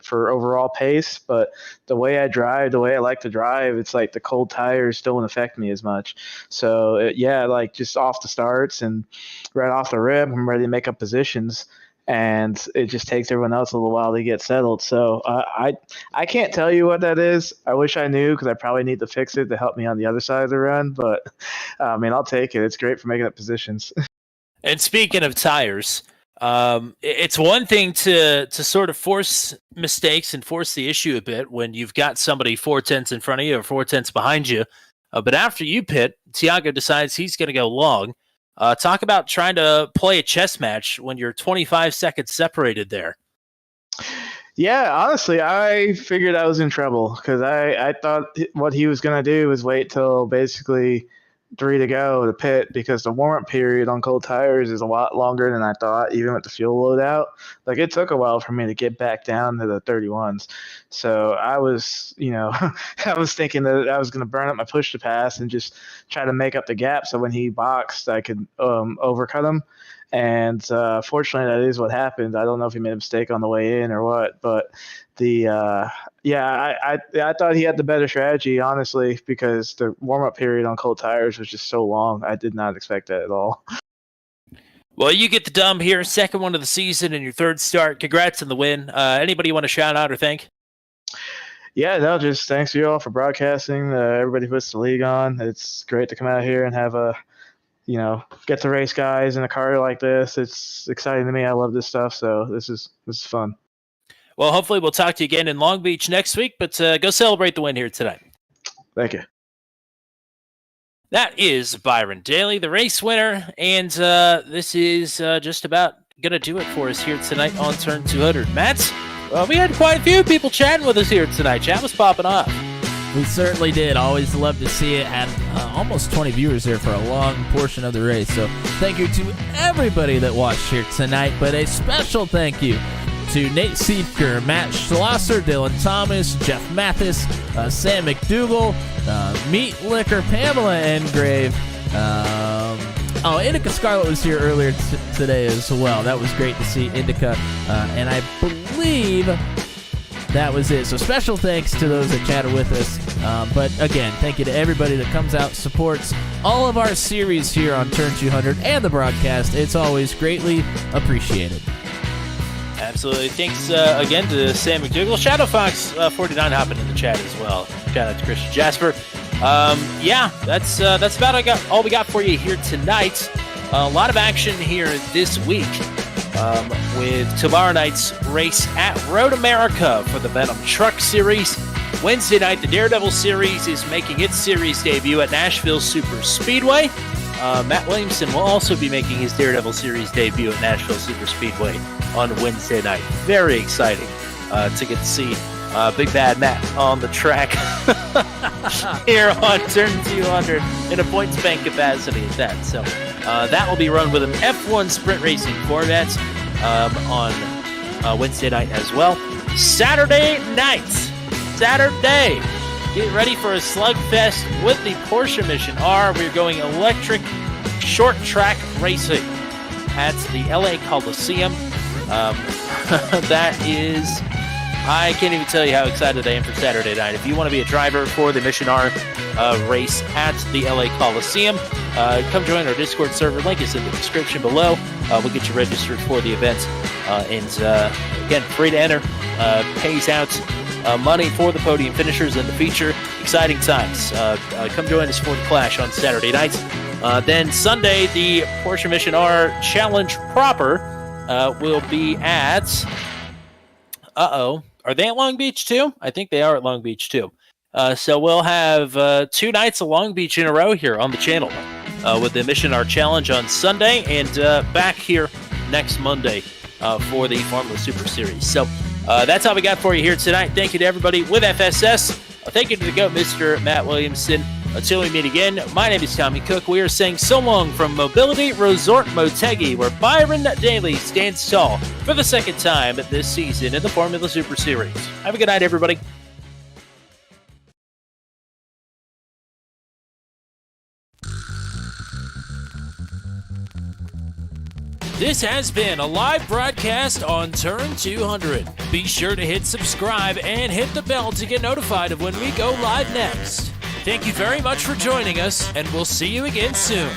S12: for overall pace, but the way I drive, the way I like to drive, it's like the cold tires don't affect me as much. So like just off the starts and right off the rip, I'm ready to make up positions. And it just takes everyone else a little while to get settled. So I can't tell you what that is. I wish I knew because I probably need to fix it to help me on the other side of the run. But, I'll take it. It's great for making up positions.
S1: And speaking of tires, it's one thing to sort of force mistakes and force the issue a bit when you've got somebody 4/10 in front of you or 4/10 behind you. But after you pit, Tiago decides he's going to go long. Talk about trying to play a chess match when you're 25 seconds separated there.
S12: Yeah, honestly, I figured I was in trouble because I thought what he was going to do was wait till basically 3 to go to pit because the warm-up period on cold tires is a lot longer than I thought, even with the fuel loadout. Like, it took a while for me to get back down to the 31s. So I was, I was thinking that I was going to burn up my push to pass and just try to make up the gap so when he boxed, I could overcut him. And fortunately, that is what happened. I don't know if he made a mistake on the way in or what, but I thought he had the better strategy, honestly, because the warm-up period on cold tires was just so long. I did not expect that at all.
S1: Well, you get the dub here, second one of the season and your third start. Congrats on the win. Anybody you want to shout out or thank?
S12: Yeah, no, just thanks to you all for broadcasting. Everybody puts the league on. It's great to come out here and have get to race guys in a car like this. It's exciting to me. I love this stuff, so this is fun.
S1: Well, hopefully we'll talk to you again in Long Beach next week, but go celebrate the win here tonight.
S12: Thank you.
S1: That is Byron Daly, the race winner, and this is just about going to do it for us here tonight on Turn 200. Matt, we had quite a few people chatting with us here tonight. Chat was popping off.
S2: We certainly did. Always love to see it. Had almost 20 viewers there for a long portion of the race. So thank you to everybody that watched here tonight. But a special thank you to Nate Siefker, Matt Schlosser, Dylan Thomas, Jeff Mathis, Sam McDougall, Meat Liquor, Pamela Engrave. Indica Scarlett was here earlier today as well. That was great to see Indica. And I believe that was it. So special thanks to those that chatted with us. But again, thank you to everybody that comes out, supports all of our series here on Turn 200 and the broadcast. It's always greatly appreciated.
S1: Absolutely. Thanks again to Sam McDougall. Shadow Fox 49 hopping in the chat as well. Shout out to Christian Jasper. That's about all we got for you here tonight. A lot of action here this week. With tomorrow night's race at Road America for the Venom Truck Series. Wednesday night, the Daredevil Series is making its series debut at Nashville Super Speedway. Matt Williamson will also be making his Daredevil Series debut at Nashville Super Speedway on Wednesday night. Very exciting to get to see Big Bad Matt on the track here on Turn 200 in a points bank capacity at that. So that will be run with an F1 Sprint Racing Corvette on Wednesday night as well. Saturday, get ready for a slugfest with the Porsche Mission R. We're going electric short track racing at the LA Coliseum. That is, I can't even tell you how excited I am for Saturday night. If you want to be a driver for the Mission R race at the LA Coliseum, come join our Discord server. Link is in the description below. We'll get you registered for the event. Again, free to enter. Pays out money for the podium finishers and the feature. Exciting times. Come join us for the Clash on Saturday night. Then Sunday, the Porsche Mission R Challenge proper will be at... Are they at Long Beach too? I think they are at Long Beach too. So we'll have 2 nights of Long Beach in a row here on the channel with the Mission R Challenge on Sunday and back here next Monday for the Formula Super Series. So that's all we got for you here tonight. Thank you to everybody with FSS. Thank you to the GOAT, Mr. Matt Williamson. Until we meet again, my name is Tommy Cook. We are saying so long from Mobility Resort Motegi, where Byron Daly stands tall for the second time this season in the Formula Super Series. Have a good night, everybody. This has been a live broadcast on Turn 200. Be sure to hit subscribe and hit the bell to get notified of when we go live next. Thank you very much for joining us, and we'll see you again soon.